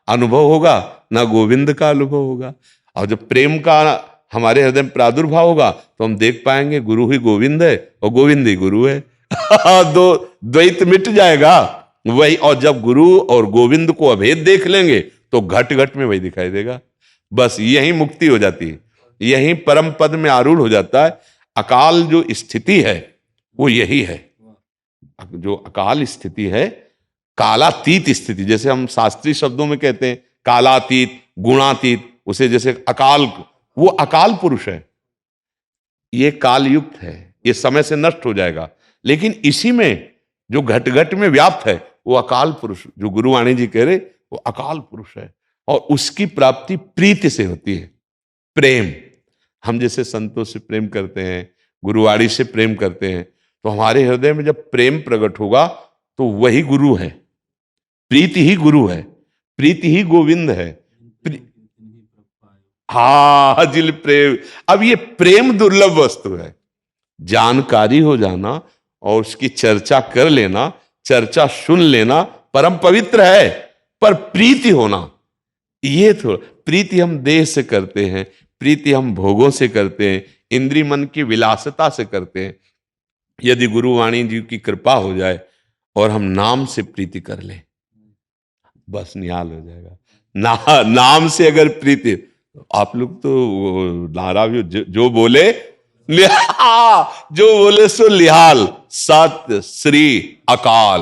अनुभव होगा ना गोविंद का अनुभव होगा। और जब प्रेम का हमारे हृदय में प्रादुर्भाव होगा तो हम देख पाएंगे गुरु ही गोविंद है और गोविंद ही गुरु है। दो द्वैत मिट जाएगा वही। और जब गुरु और गोविंद को अभेद देख लेंगे तो घट घट में वही दिखाई देगा। बस यही मुक्ति हो जाती है, यही परम पद में आरूढ़ हो जाता है। अकाल जो स्थिति है वो यही है। जो अकाल स्थिति है, कालातीत स्थिति, जैसे हम शास्त्रीय शब्दों में कहते हैं कालातीत, गुणातीत, उसे जैसे अकाल, वो अकाल पुरुष है। ये काल युक्त है, ये समय से नष्ट हो जाएगा। लेकिन इसी में जो घट घट में व्याप्त है वो अकाल पुरुष, जो गुरुवाणी जी कह रहे वो अकाल पुरुष है। और उसकी प्राप्ति प्रीति से होती है, प्रेम। हम जैसे संतों से प्रेम करते हैं, गुरुवाणी से प्रेम करते हैं, तो हमारे हृदय में जब प्रेम प्रकट होगा तो वही गुरु है, प्रीति ही गुरु है, प्रीति ही गोविंद है। हाँ जिल प्रेम। अब ये प्रेम दुर्लभ वस्तु है। जानकारी हो जाना और उसकी चर्चा कर लेना, चर्चा सुन लेना परम पवित्र है, पर प्रीति होना ये थोड़ा। प्रीति हम देह से करते हैं, प्रीति हम भोगों से करते हैं, इंद्रिय मन की विलासता से करते हैं। यदि गुरुवाणी जी की कृपा हो जाए और हम नाम से प्रीति कर लें, बस निहाल हो जाएगा। नाम से अगर प्रीति, आप लोग तो नारा भी जो बोले जो बोले सो लिहाल, सत्य श्री अकाल।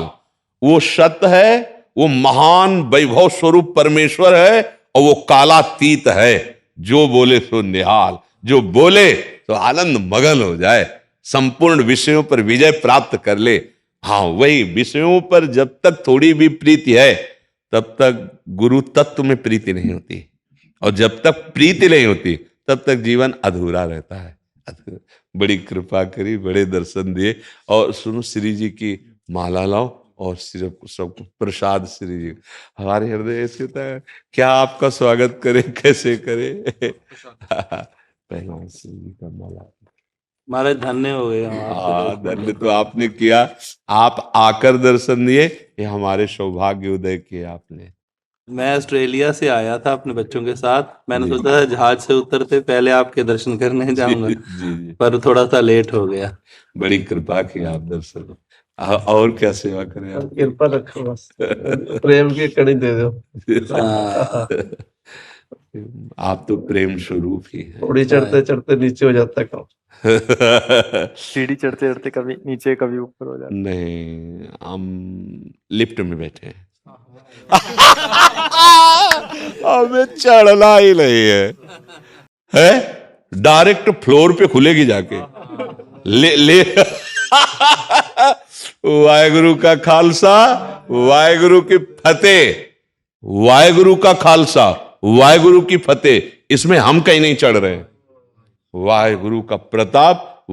वो सत्य है, वो महान वैभव स्वरूप परमेश्वर है, और वो कालातीत है। जो बोले सो निहाल, जो बोले तो आनंद मगन हो जाए, संपूर्ण विषयों पर विजय प्राप्त कर ले। हाँ वही विषयों पर जब तक थोड़ी भी प्रीति है तब तक गुरु तत्व में प्रीति नहीं होती, और जब तक प्रीति नहीं होती तब तक जीवन अधूरा रहता है। बड़ी कृपा करी, बड़े दर्शन दिए। और सुनो, श्री जी की माला लाओ और सिर्फ सबको प्रसाद श्री जी। हमारे हृदय ऐसे होता है, क्या आपका स्वागत करें, कैसे करें। पहला श्री जी का माला। महाराज धन्य हो गए हम आपके। धन्य तो आपने किया, आप आकर दर्शन दिए, ये हमारे सौभाग्य उदय किए आपने। मैं ऑस्ट्रेलिया से आया था अपने बच्चों के साथ। मैंने सोचा था जहाज से उतरते पहले आपके दर्शन करने जाऊंगा, जी। पर थोड़ा सा लेट हो गया। बड़ी कृपा की आप दर्शन। और क्या सेवा करें आप? कृपा रखो, बस प्रेम की कड़ी दे दो। आप तो प्रेम स्वरूप ही हैं। थोड़ी चढ़ते चढ़ते नीचे हो जाता काम। सीढ़ी चढ़ते चढ़ते कभी नीचे कभी ऊपर हो जाता। नहीं, हम लिफ्ट में बैठे हैं। हमें चढ़ना ही नहीं है डायरेक्ट फ्लोर पे खुलेगी जाके। ले वाहेगुरु का खालसा, वाहेगुरु की फतेह, वाहेगुरु का खालसा, वाहेगुरु की फतेह। इसमें हम कहीं नहीं चढ़ रहे हैं। वाहेगुरु का प्रताप,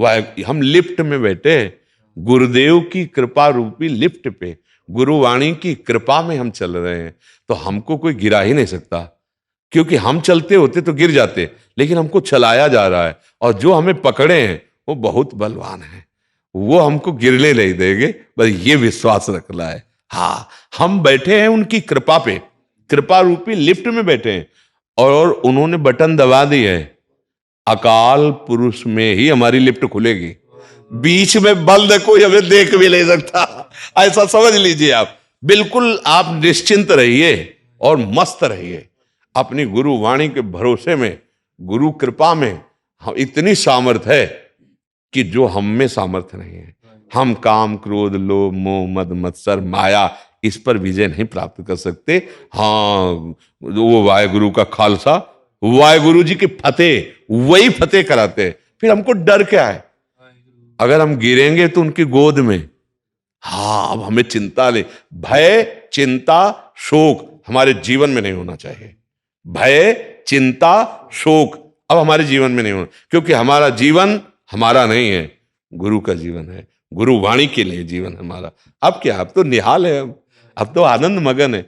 हम लिफ्ट में बैठे हैं, गुरुदेव की कृपा रूपी लिफ्ट पे, गुरुवाणी की कृपा में हम चल रहे हैं। तो हमको कोई गिरा ही नहीं सकता, क्योंकि हम चलते होते तो गिर जाते, लेकिन हमको चलाया जा रहा है। और जो हमें पकड़े हैं वो बहुत बलवान है, वो हमको गिरने नहीं देंगे, बस ये विश्वास रखना है। हाँ, हम बैठे हैं उनकी कृपा पे, कृपा रूपी लिफ्ट में बैठे हैं, और उन्होंने बटन दबा दी है। अकाल पुरुष में ही हमारी लिफ्ट खुलेगी, बीच में बंद कोई हमें देख भी नहीं सकता, ऐसा समझ लीजिए आप। बिल्कुल आप निश्चिंत रहिए और मस्त रहिए अपनी गुरु वाणी के भरोसे में। गुरु कृपा में हम इतनी सामर्थ है कि जो हम में सामर्थ्य नहीं है। हम काम क्रोध लोभ मोह मद मत्सर माया इस पर विजय नहीं प्राप्त कर सकते। हाँ, वो वाहेगुरु का खालसा, वाहेगुरु जी की फतेह, वही फतेह कराते हैं। फिर हमको डर क्या है? अगर हम गिरेंगे तो उनकी गोद में। हाँ, अब हमें चिंता ले, भय चिंता शोक हमारे जीवन में नहीं होना चाहिए। भय चिंता शोक अब हमारे जीवन में नहीं होना, क्योंकि हमारा जीवन हमारा नहीं है, गुरु का जीवन है, गुरु वाणी के लिए जीवन है हमारा। अब क्या, अब तो निहाल है, अब तो आनंद मगन है।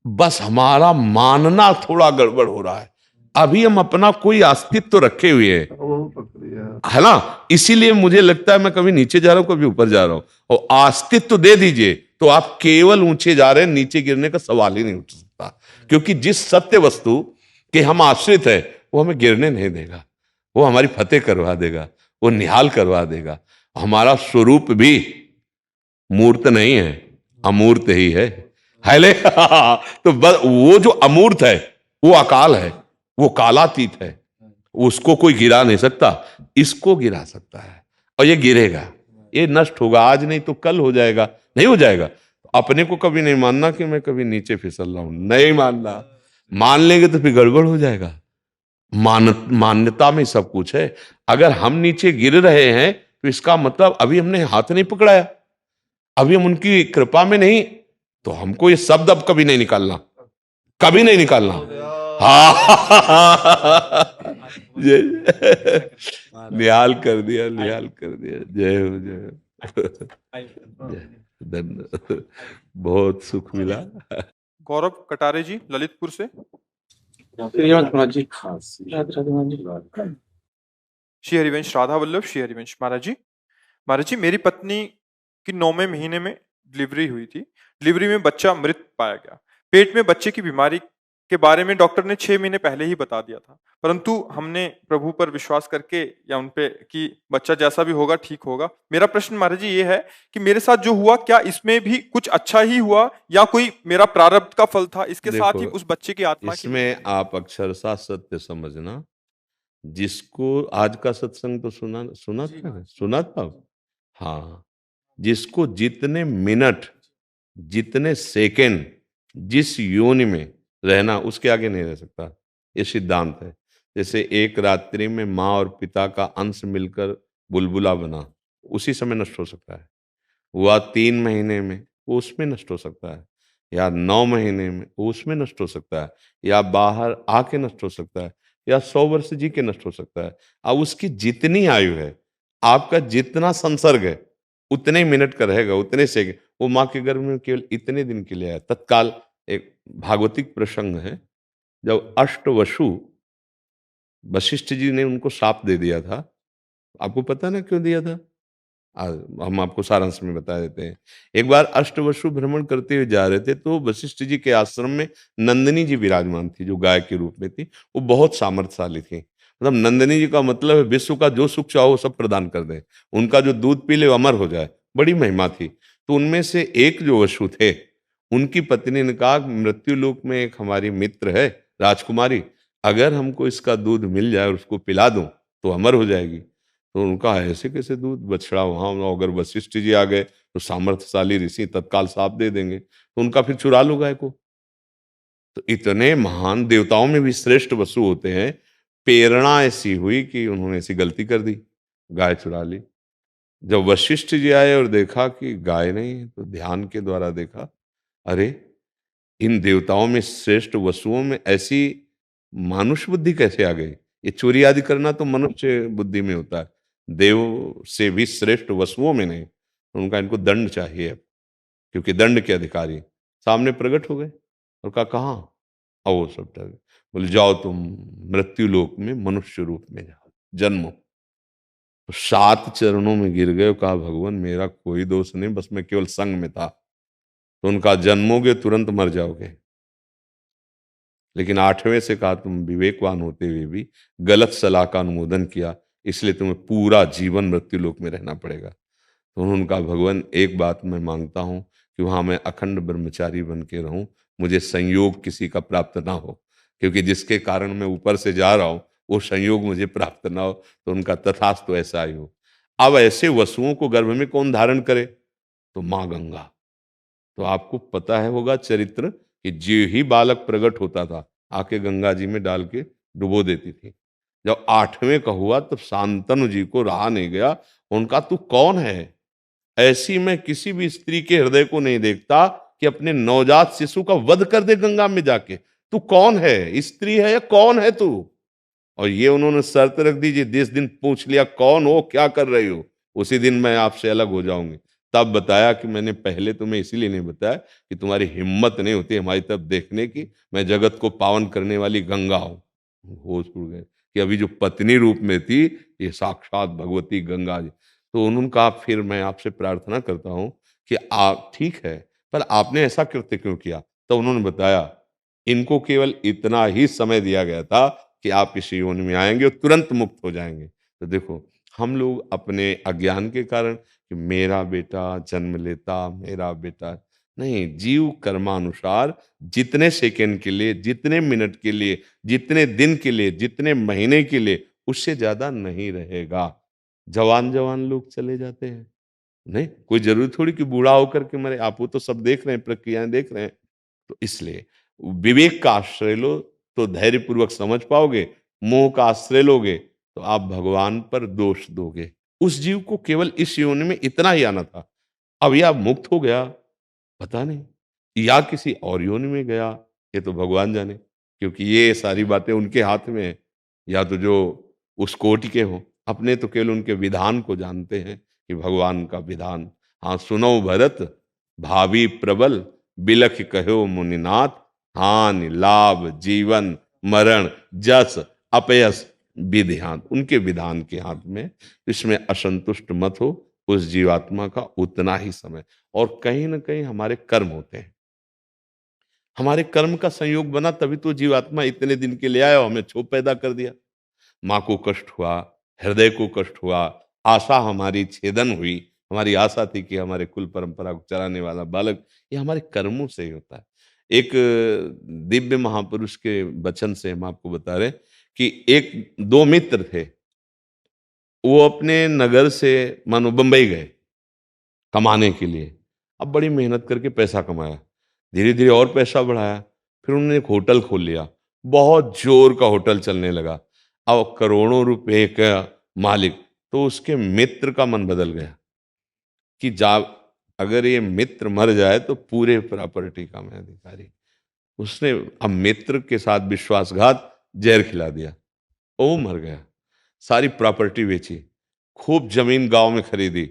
बस हमारा मानना थोड़ा गड़बड़ हो रहा है। अभी हम अपना कोई अस्तित्व रखे हुए हैं, है ना। इसीलिए मुझे लगता है मैं कभी नीचे जा रहा हूं कभी ऊपर जा रहा हूं। और अस्तित्व दे दीजिए तो आप केवल ऊंचे जा रहे हैं, नीचे गिरने का सवाल ही नहीं उठ सकता, क्योंकि जिस सत्य वस्तु के हम आश्रित है वो हमें गिरने नहीं देगा, वो हमारी फतेह करवा देगा, वो निहाल करवा देगा। हमारा स्वरूप भी मूर्त नहीं है, अमूर्त ही है ले तो वो जो अमूर्त है वो अकाल है, वो कालातीत है, उसको कोई गिरा नहीं सकता, इसको गिरा सकता है। और ये गिरेगा, ये नष्ट होगा, आज नहीं तो कल हो जाएगा, नहीं हो जाएगा। अपने को कभी नहीं मानना कि मैं कभी नीचे फिसल रहा हूं, नहीं मानना। मान लेंगे तो फिर गड़बड़ हो जाएगा। मान्यता में सब कुछ है। अगर हम नीचे गिर रहे हैं तो इसका मतलब अभी हमने हाथ नहीं पकड़ाया, अभी हम उनकी कृपा में नहीं, तो हमको ये शब्द अब कभी नहीं निकालना, कभी नहीं निकालना। हाँ निहाल कर दिया, निहाल कर दिया। जय हो, जय हो। धन्यवाद, बहुत सुख मिला। गौरव कटारे जी ललितपुर से। श्री हरिवंश राधा वल्लभ, श्री हरिवंश। महाराज जी मेरी पत्नी की 9वें महीने में डिलीवरी हुई थी। डिलीवरी में बच्चा मृत पाया गया। पेट में बच्चे की बीमारी के बारे में डॉक्टर ने 6 महीने पहले ही बता दिया था, परंतु हमने प्रभु पर विश्वास करके या उन पे कि बच्चा जैसा भी होगा ठीक होगा। मेरा प्रश्न महाराज जी ये है कि मेरे साथ जो हुआ, क्या इसमें भी कुछ अच्छा ही हुआ या कोई मेरा प्रारब्ध का फल था? इसके साथ ही उस बच्चे की आत्मा इसमें आप अक्षरशः सत्य समझना। जिसको आज का सत्संग तो सुना था। हाँ, जिसको जितने मिनट, जितने सेकंड, जिस योनि में रहना, उसके आगे नहीं रह सकता। ये सिद्धांत है। जैसे एक रात्रि में माँ और पिता का अंश मिलकर बुलबुला बना, उसी समय नष्ट हो सकता है। हुआ 3 महीने में, वो उसमें नष्ट हो सकता है, या 9 महीने में वो उसमें नष्ट हो सकता है, या बाहर आके नष्ट हो सकता है, या 100 वर्ष जी के नष्ट हो सकता है। अब उसकी जितनी आयु है, आपका जितना संसर्ग है, उतने ही मिनट का रहेगा, उतने से। वो माँ के गर्भ में केवल इतने दिन के लिए आया। तत्काल एक भागवतिक प्रसंग है, जब अष्टवसु वशिष्ठ जी ने उनको शाप दे दिया था। आपको पता ना क्यों दिया था? हम आपको सारांश में बता देते हैं। एक बार अष्टवसु भ्रमण करते हुए जा रहे थे, तो वशिष्ठ जी के आश्रम में नंदिनी जी विराजमान थी, जो गाय के रूप में थी। वो बहुत सामर्थ्यशाली थी। मतलब नंदिनी जी का मतलब है विश्व का जो सुख चाहो वो सब प्रदान कर दे, उनका जो दूध पी ले वो अमर हो जाए, बड़ी महिमा थी। तो उनमें से एक जो वसु थे, उनकी पत्नी ने कहा, मृत्यु लोक में एक हमारी मित्र है राजकुमारी, अगर हमको इसका दूध मिल जाए और उसको पिला दूं तो अमर हो जाएगी। तो उनका ऐसे कैसे दूध, बछड़ा वहां, अगर वशिष्ठ जी आ गए तो सामर्थ्यशाली ऋषि तत्काल साप दे देंगे, तो उनका फिर चुरा लो गाय को। तो इतने महान देवताओं में भी श्रेष्ठ वसु होते हैं। प्रेरणा ऐसी हुई कि उन्होंने ऐसी गलती कर दी, गाय चुरा ली। जब वशिष्ठ जी आए और देखा कि गाय नहीं है, तो ध्यान के द्वारा देखा, अरे इन देवताओं में श्रेष्ठ वसुओं में ऐसी मानुष बुद्धि कैसे आ गई? ये चोरी आदि करना तो मनुष्य बुद्धि में होता है, देव से भी श्रेष्ठ वसुओं में नहीं। उनका इनको दंड चाहिए अब, क्योंकि दंड के अधिकारी सामने प्रकट हो गए और कहा, कहाँ? और वो सब डर गए। बोले, जाओ तुम मृत्यु लोक में मनुष्य रूप में जाओ, जन्मो। तो 7 चरणों में गिर गए, कहा, भगवान मेरा कोई दोष नहीं, बस मैं केवल संग में था। तो उनका, जन्मोगे तुरंत मर जाओगे। लेकिन 8वें से कहा, तुम विवेकवान होते हुए भी गलत सलाह का अनुमोदन किया, इसलिए तुम्हें पूरा जीवन मृत्यु लोक में रहना पड़ेगा। तो उन्होंने कहा, भगवान एक बात मैं मांगता हूं कि वहां मैं अखंड ब्रह्मचारी बन के रहूं, मुझे संयोग किसी का प्राप्त ना हो, क्योंकि जिसके कारण मैं ऊपर से जा रहा हूं वो संयोग मुझे प्राप्त ना हो। तो उनका तथास्तु ऐसा ही हो। अब ऐसे वसुओं को गर्भ में कौन धारण करे? तो माँ गंगा। तो आपको पता है होगा चरित्र कि जो ही बालक प्रकट होता था, आके गंगा जी में डाल के डुबो देती थी। जब 8वें का हुआ तब शांतनु जी को रहा नहीं गया। उनका, तू कौन है? ऐसी मैं किसी भी स्त्री के हृदय को नहीं देखता कि अपने नवजात शिशु का वध कर दे गंगा में जाके। तू कौन है? स्त्री है या कौन है तू? और ये उन्होंने शर्त रख दी, जिस दिन पूछ लिया कौन हो, क्या कर रही हो, उसी दिन मैं आपसे अलग हो जाऊंगी। तब बताया कि मैंने पहले तुम्हें इसीलिए नहीं बताया कि तुम्हारी हिम्मत नहीं होती हमारी तरफ देखने की, मैं जगत को पावन करने वाली गंगा हूं। होश उड़ गए कि अभी जो पत्नी रूप में थी, ये साक्षात भगवती गंगा जी। तो उन्होंने कहा, फिर मैं आपसे प्रार्थना करता हूं कि आप, ठीक है, पर आपने ऐसा कृत्य क्यों किया? तो उन्होंने बताया, इनको केवल इतना ही समय दिया गया था कि आप इस योनि में आएंगे और तुरंत मुक्त हो जाएंगे। तो देखो, हम लोग अपने अज्ञान के कारण कि मेरा बेटा जन्म लेता, मेरा बेटा नहीं, जीव कर्मानुसार जितने सेकंड के लिए, जितने मिनट के लिए, जितने दिन के लिए, जितने महीने के लिए, उससे ज्यादा नहीं रहेगा। जवान जवान लोग चले जाते हैं, नहीं कोई जरूरी थोड़ी कि बूढ़ा होकर के मरे। आप वो तो सब देख रहे हैं, प्रक्रियाएं देख रहे हैं। तो इसलिए विवेक का आश्रय लो तो धैर्य पूर्वक समझ पाओगे, मोह का आश्रय लोगे तो आप भगवान पर दोष दोगे। उस जीव को केवल इस योनि में इतना ही आना था। अब यह मुक्त हो गया, पता नहीं, या किसी और योनि में गया, ये तो भगवान जाने, क्योंकि ये सारी बातें उनके हाथ में है। या तो जो उस कोटि के हो, अपने तो केवल उनके विधान को जानते हैं कि भगवान का विधान। हाँ सुनो भरत, भावी प्रबल, बिलख कहो मुनिनाथ, हानि लाभ जीवन मरण जस अपयस विधिहान, उनके विधान के हाथ में। इसमें असंतुष्ट मत हो, उस जीवात्मा का उतना ही समय। और कहीं ना कहीं हमारे कर्म होते हैं, हमारे कर्म का संयोग बना, तभी तो जीवात्मा इतने दिन के लिए आया और हमें क्षोभ पैदा कर दिया। माँ को कष्ट हुआ, हृदय को कष्ट हुआ, आशा हमारी छेदन हुई। हमारी आशा थी कि हमारे कुल परंपरा को चलाने वाला बालक, ये हमारे कर्मों से ही होता है। एक दिव्य महापुरुष के वचन से हम आपको बता रहे हैं कि एक दो मित्र थे, वो अपने नगर से मानो बंबई गए कमाने के लिए। अब बड़ी मेहनत करके पैसा कमाया, धीरे धीरे और पैसा बढ़ाया, फिर उन्होंने एक होटल खोल लिया, बहुत जोर का होटल चलने लगा। अब करोड़ों रुपए का मालिक, तो उसके मित्र का मन बदल गया कि जा अगर ये मित्र मर जाए तो पूरे प्रॉपर्टी का मैं अधिकारी। उसने अब मित्र के साथ विश्वासघात, जहर खिला दिया, वो मर गया। सारी प्रॉपर्टी बेची, खूब जमीन गांव में खरीदी,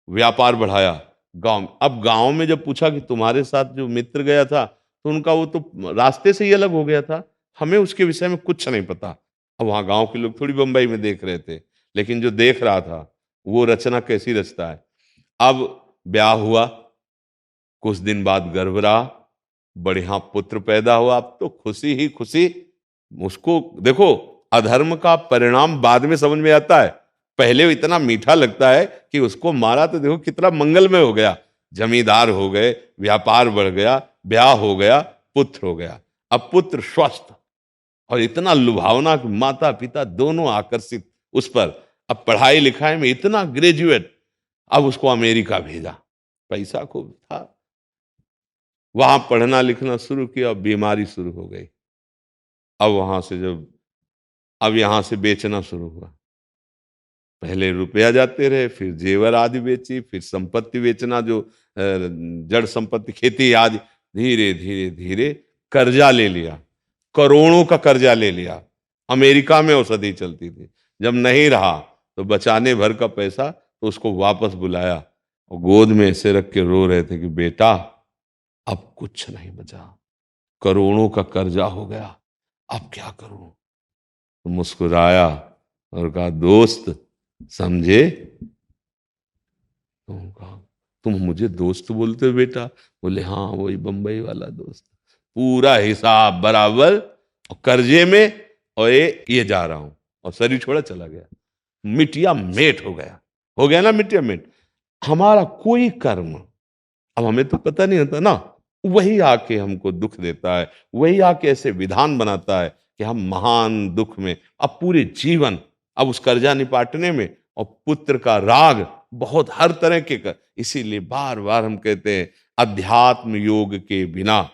व्यापार बढ़ाया। अब गांव में जब पूछा कि तुम्हारे साथ जो मित्र गया था, तो उनका वो तो रास्ते से ही अलग हो गया था, हमें उसके विषय में कुछ नहीं पता। अब वहां गांव के लोग थोड़ी बंबई में देख रहे थे, लेकिन जो देख रहा था वो रचना कैसी रचता है। अब ब्याह हुआ, कुछ दिन बाद गर्भ रहा, बढ़िया पुत्र पैदा हुआ। अब तो खुशी ही खुशी। उसको देखो, अधर्म का परिणाम बाद में समझ में आता है, पहले इतना मीठा लगता है कि उसको मारा तो देखो कितना मंगलमय हो गया। जमींदार हो गए, व्यापार बढ़ गया, ब्याह हो गया, पुत्र हो गया। अब पुत्र स्वस्थ और इतना लुभावना कि माता पिता दोनों आकर्षित उस पर। अब पढ़ाई लिखाई में इतना ग्रेजुएट, अब उसको अमेरिका भेजा, पैसा खूब था, वहां पढ़ना लिखना शुरू किया, बीमारी शुरू हो गई। अब वहां से अब यहां से बेचना शुरू हुआ। पहले रुपया जाते रहे, फिर जेवर आदि बेची, फिर संपत्ति बेचना, जो जड़ संपत्ति, खेती आदि। धीरे धीरे धीरे कर्जा ले लिया, करोड़ों का कर्जा ले लिया। अमेरिका में औषधि चलती थी, जब नहीं रहा तो बचाने भर का पैसा, तो उसको वापस बुलाया और गोद में ऐसे रख के रो रहे थे कि बेटा अब कुछ नहीं बचा, करोड़ों का कर्जा हो गया, अब क्या करूं। तो मुस्कुराया और कहा, दोस्त समझे? तो कहा, तुम मुझे दोस्त बोलते हो बेटा? बोले हाँ, वही बंबई वाला दोस्त, पूरा हिसाब बराबर, और कर्जे में, और ये जा रहा हूं। और शरीर छोड़ा चला गया, मिटिया मेट हो गया ना, मिटिया मेट। हमारा कोई कर्म, अब हमें तो पता नहीं होता ना, वही आके हमको दुख देता है, वही आके ऐसे विधान बनाता है कि हम महान दुख में, अब पूरे जीवन, अब उस कर्जा निपाटने में, और पुत्र का राग बहुत हर तरह के कर। इसीलिए बार बार हम कहते हैं, अध्यात्म योग के बिना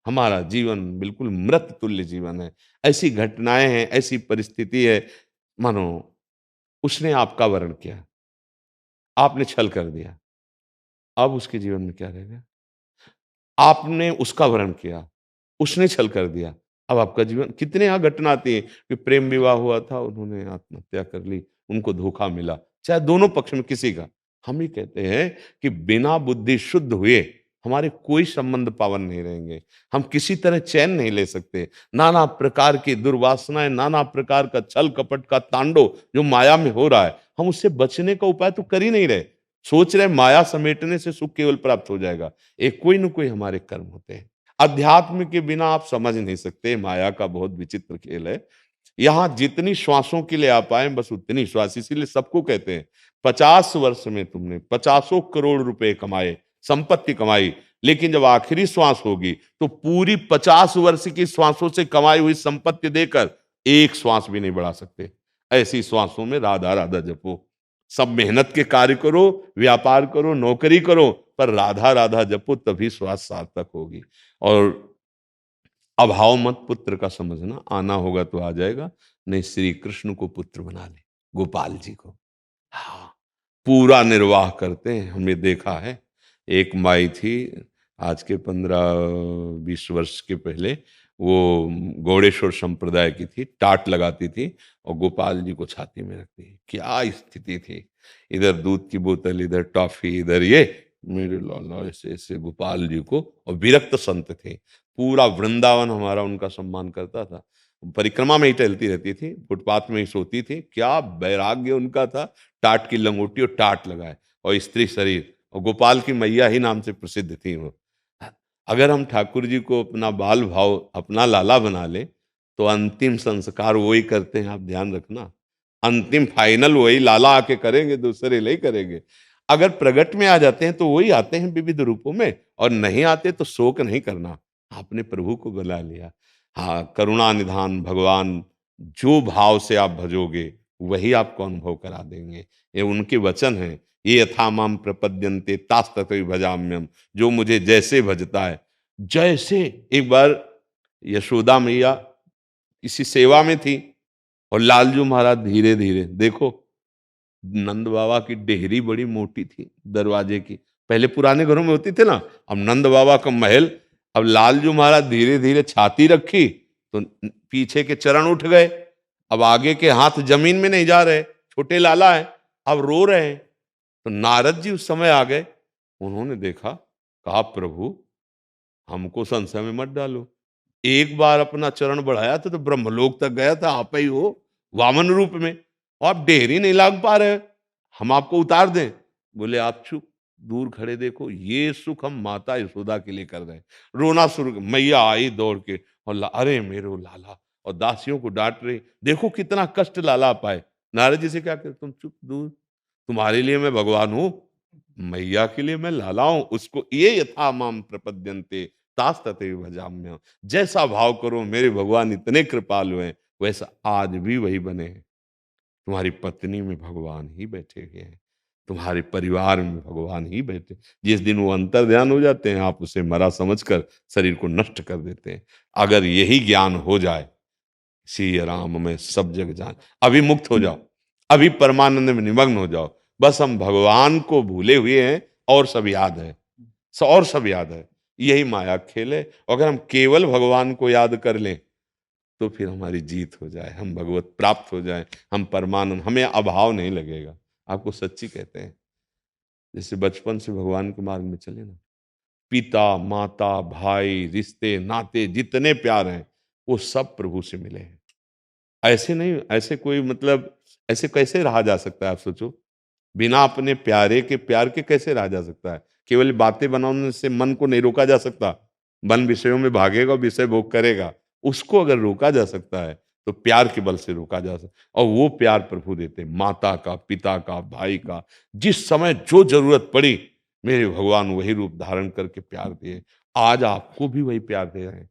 हमारा जीवन बिल्कुल मृत तुल्य जीवन है। ऐसी घटनाएं हैं, ऐसी परिस्थिति है, मानो उसने आपका वर्ण किया, आपने छल कर दिया, अब उसके जीवन में क्या रहेगा? आपने उसका वर्ण किया, उसने छल कर दिया, अब आपका जीवन। कितने यहाँ घटना आती है कि प्रेम विवाह हुआ था, उन्होंने आत्महत्या कर ली, उनको धोखा मिला, चाहे दोनों पक्ष में किसी का। हम ही कहते हैं कि बिना बुद्धि शुद्ध हुए हमारे कोई संबंध पावन नहीं रहेंगे, हम किसी तरह चैन नहीं ले सकते। नाना प्रकार की दुर्वासनाएं, नाना प्रकार का छल कपट का तांडव जो माया में हो रहा है, हम उससे बचने का उपाय तो कर ही नहीं रहे। सोच रहे माया समेटने से सुख केवल प्राप्त हो जाएगा। एक कोई न कोई हमारे कर्म होते हैं। अध्यात्म के बिना आप समझ नहीं सकते। माया का बहुत विचित्र खेल है। यहाँ जितनी श्वासों के लिए आप आए बस उतनी श्वास, इसीलिए सबको कहते हैं 50 वर्ष में तुमने 50 करोड़ रुपए कमाए, संपत्ति कमाई, लेकिन जब आखिरी श्वास होगी तो पूरी 50 वर्ष की श्वासों से कमाई हुई संपत्ति देकर एक श्वास भी नहीं बढ़ा सकते। ऐसी श्वासों में राधा राधा जपो। सब मेहनत के कार्य करो, व्यापार करो, नौकरी करो, पर राधा राधा जपो, तभी श्वास सार्थक होगी। और अभाव मत पुत्र का समझना, आना होगा तो आ जाएगा, नहीं श्री कृष्ण को पुत्र बना ले, गोपाल जी को। हाँ, पूरा निर्वाह करते हैं। हमने देखा है, एक माई थी, आज के 15-20 वर्ष के पहले, वो गौड़ेश्वर संप्रदाय की थी, टाट लगाती थी और गोपाल जी को छाती में रखती थी। क्या स्थिति थी, इधर दूध की बोतल, इधर टॉफी, इधर ये, मेरे लाला ऐसे ऐसे गोपाल जी को। और विरक्त संत थे, पूरा वृंदावन हमारा उनका सम्मान करता था। परिक्रमा में ही टहलती रहती थी, फुटपाथ में ही सोती थी। क्या वैराग्य उनका था, टाट की लंगोटी और टाट लगाए और स्त्री शरीर, और गोपाल की मैया ही नाम से प्रसिद्ध थी वो। अगर हम ठाकुर जी को अपना बाल भाव, अपना लाला बना ले, तो अंतिम संस्कार वही करते हैं, आप ध्यान रखना। अंतिम फाइनल वही लाला आके करेंगे, दूसरे नहीं करेंगे। अगर प्रगट में आ जाते हैं तो वही आते हैं विविध रूपों में, और नहीं आते तो शोक नहीं करना, आपने प्रभु को बुला लिया। हाँ, करुणा निधान भगवान, जो भाव से आप भजोगे वही आपको अनुभव करा देंगे। ये उनके वचन हैं, ये यथा माम प्रपद्यन्ते तास तथैव भजाम्यहम्, जो मुझे जैसे भजता है। जैसे एक बार यशोदा मैया किसी सेवा में थी और लालजू महाराज धीरे धीरे, देखो नंद बाबा की डेहरी बड़ी मोटी थी दरवाजे की, पहले पुराने घरों में होती थी ना, अब नंद बाबा का महल। अब लालजू महाराज धीरे धीरे छाती रखी तो पीछे के चरण उठ गए, अब आगे के हाथ जमीन में नहीं जा रहे, छोटे लाला है, अब रो रहे हैं। तो नारद जी उस समय आ गए, उन्होंने देखा, कहा प्रभु हमको संशय में मत डालो, एक बार अपना चरण बढ़ाया था तो ब्रह्मलोक तक गया था, आप ही हो वामन रूप में, और आप डेहरी नहीं लाग पा रहे, हम आपको उतार दें। बोले आप चुप, दूर खड़े देखो, ये सुख हम माता यशोदा के लिए कर रहे हैं। रोना शुरू, मैया आई दौड़ के और अरे मेरे लाला, और दासियों को डांट रही, देखो कितना कष्ट लाला पाए। नारद जी से क्या कहते, तुम चुप, दूर, तुम्हारे लिए मैं भगवान हूं, मैया के लिए मैं लाला हूं। उसको ये यथा माम प्रपद्यन्ते तास तथैव भजाम्यहम्, जैसा भाव करो मेरे भगवान इतने कृपालु हैं, वैसा आज भी वही बने हैं। तुम्हारी पत्नी में भगवान ही बैठे हुए हैं, तुम्हारे परिवार में भगवान ही बैठे। जिस दिन वो अंतर ध्यान हो जाते हैं, आप उसे मरा समझकर शरीर को नष्ट कर देते हैं। अगर यही ज्ञान हो जाए, श्री राम में सब जग जान, अभी मुक्त हो जाओ, अभी परमानंद में निमग्न हो जाओ। बस हम भगवान को भूले हुए हैं और सब याद है, और सब याद है। यही माया खेल है। अगर हम केवल भगवान को याद कर लें तो फिर हमारी जीत हो जाए, हम भगवत प्राप्त हो जाए, हम परमानंद, हमें अभाव नहीं लगेगा। आपको सच्ची कहते हैं, जैसे बचपन से भगवान के मार्ग में चले ना, पिता माता भाई रिश्ते नाते जितने प्यार हैं वो सब प्रभु से मिले हैं। ऐसे नहीं, ऐसे कोई मतलब, ऐसे कैसे रहा जा सकता है, आप सोचो, बिना अपने प्यारे के प्यार के कैसे रहा जा सकता है। केवल बातें बनाने से मन को नहीं रोका जा सकता, मन विषयों में भागेगा, विषय भोग करेगा। उसको अगर रोका जा सकता है तो प्यार के बल से रोका जा सकता, और वो प्यार प्रभु देते, माता का, पिता का, भाई का। जिस समय जो जरूरत पड़ी, मेरे भगवान वही रूप धारण करके प्यार दिए। आज आपको भी वही प्यार दे रहे हैं,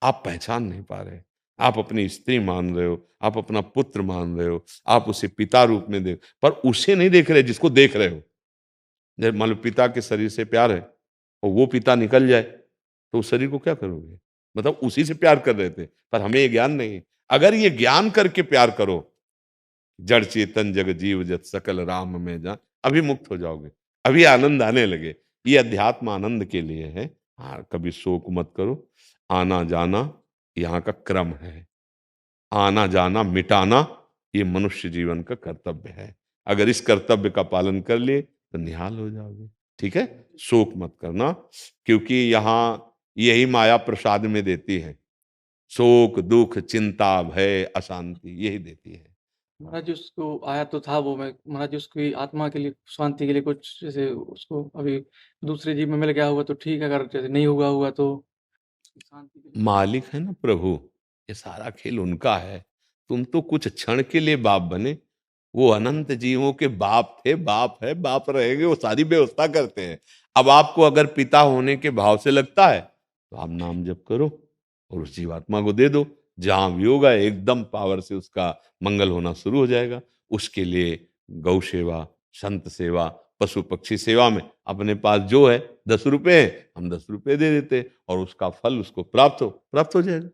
आप पहचान नहीं पा रहे। आप अपनी स्त्री मान रहे हो, आप अपना पुत्र मान रहे हो, आप उसे पिता रूप में देख, पर उसे नहीं देख रहे जिसको देख रहे हो। जब मान लो पिता के शरीर से प्यार है और वो पिता निकल जाए तो उस शरीर को क्या करोगे, मतलब उसी से प्यार कर रहे थे, पर हमें ये ज्ञान नहीं है। अगर ये ज्ञान करके प्यार करो, जड़ चेतन जग जीव जत सकल राम में जा, अभी मुक्त हो जाओगे, अभी आनंद आने लगे। ये अध्यात्म आनंद के लिए है। हाँ, कभी शोक मत करो, आना जाना यहाँ का क्रम है, आना जाना मिटाना ये मनुष्य जीवन का कर्तव्य है। अगर इस कर्तव्य का पालन कर लिए तो निहाल हो जाओगे। ठीक है, शोक मत करना, क्योंकि यहाँ यही माया प्रसाद में देती है, शोक दुख चिंता भय अशांति यही देती है। महाराज जी उसको आया तो था वो, मैं महाराज जी उसकी आत्मा के लिए शांति के लिए कुछ जैसे उसको अभी दूसरे जीव में मिल गया हुआ तो ठीक है, अगर जैसे नहीं हुआ हुआ तो शांति के लिए। मालिक है ना प्रभु, ये सारा खेल उनका है। तुम तो कुछ क्षण के लिए बाप बने, वो अनंत जीवों के बाप थे, बाप है, बाप रहेंगे, वो सारी व्यवस्था करते हैं। अब आपको अगर पिता होने के भाव से लगता है तो आप नाम जप करो और उस जीवात्मा को दे दो, जहां भी होगा एकदम पावर से उसका मंगल होना शुरू हो जाएगा। उसके लिए गौ सेवा, संत सेवा, पशु पक्षी सेवा में अपने पास जो है 10 रुपए है, हम 10 रुपए दे देते हैं और उसका फल उसको प्राप्त हो जाएगा।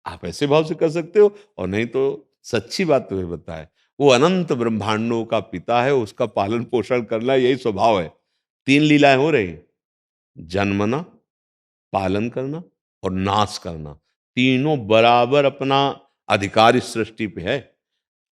आप ऐसे भाव से कर सकते हो, और नहीं तो सच्ची बात तुम्हें बताए, वो अनंत ब्रह्मांडों का पिता है, उसका पालन पोषण करना यही स्वभाव है। 3 लीलाएं हो रही हैं, जन्मना, पालन करना और नाश करना, तीनों बराबर अपना अधिकार इस सृष्टि पे है।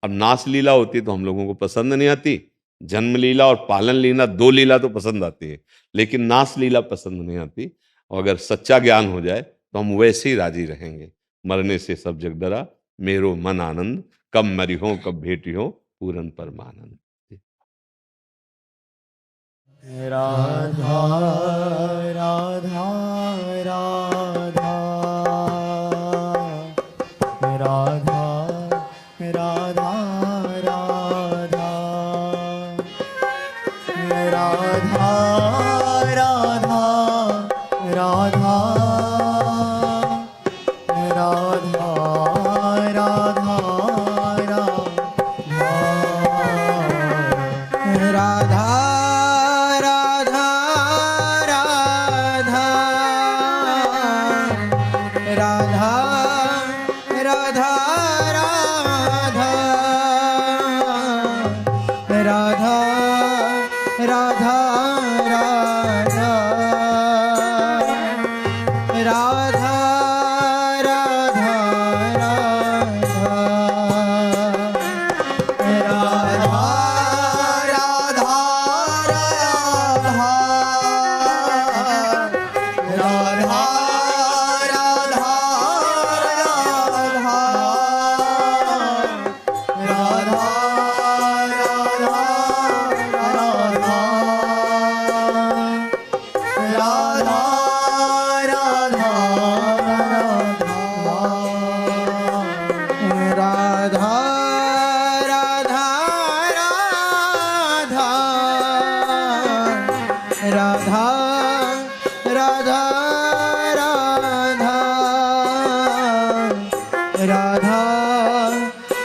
अब नाश लीला होती है तो हम लोगों को पसंद नहीं आती, जन्म लीला और पालन लीला 2 लीला तो पसंद आती है, लेकिन नाश लीला पसंद नहीं आती। और अगर सच्चा ज्ञान हो जाए तो हम वैसे ही राजी रहेंगे। मरने से सब जग डरा, मेरो मन आनंद, कब मरी हो कब भेटी हो, पूरन परमानंद। राधा राधा राधा राधा राधा राधा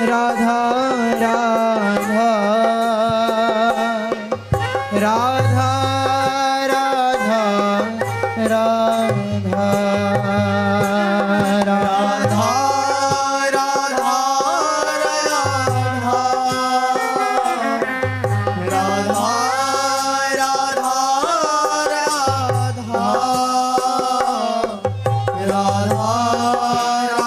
राधा राधा राधा राधा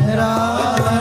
राधा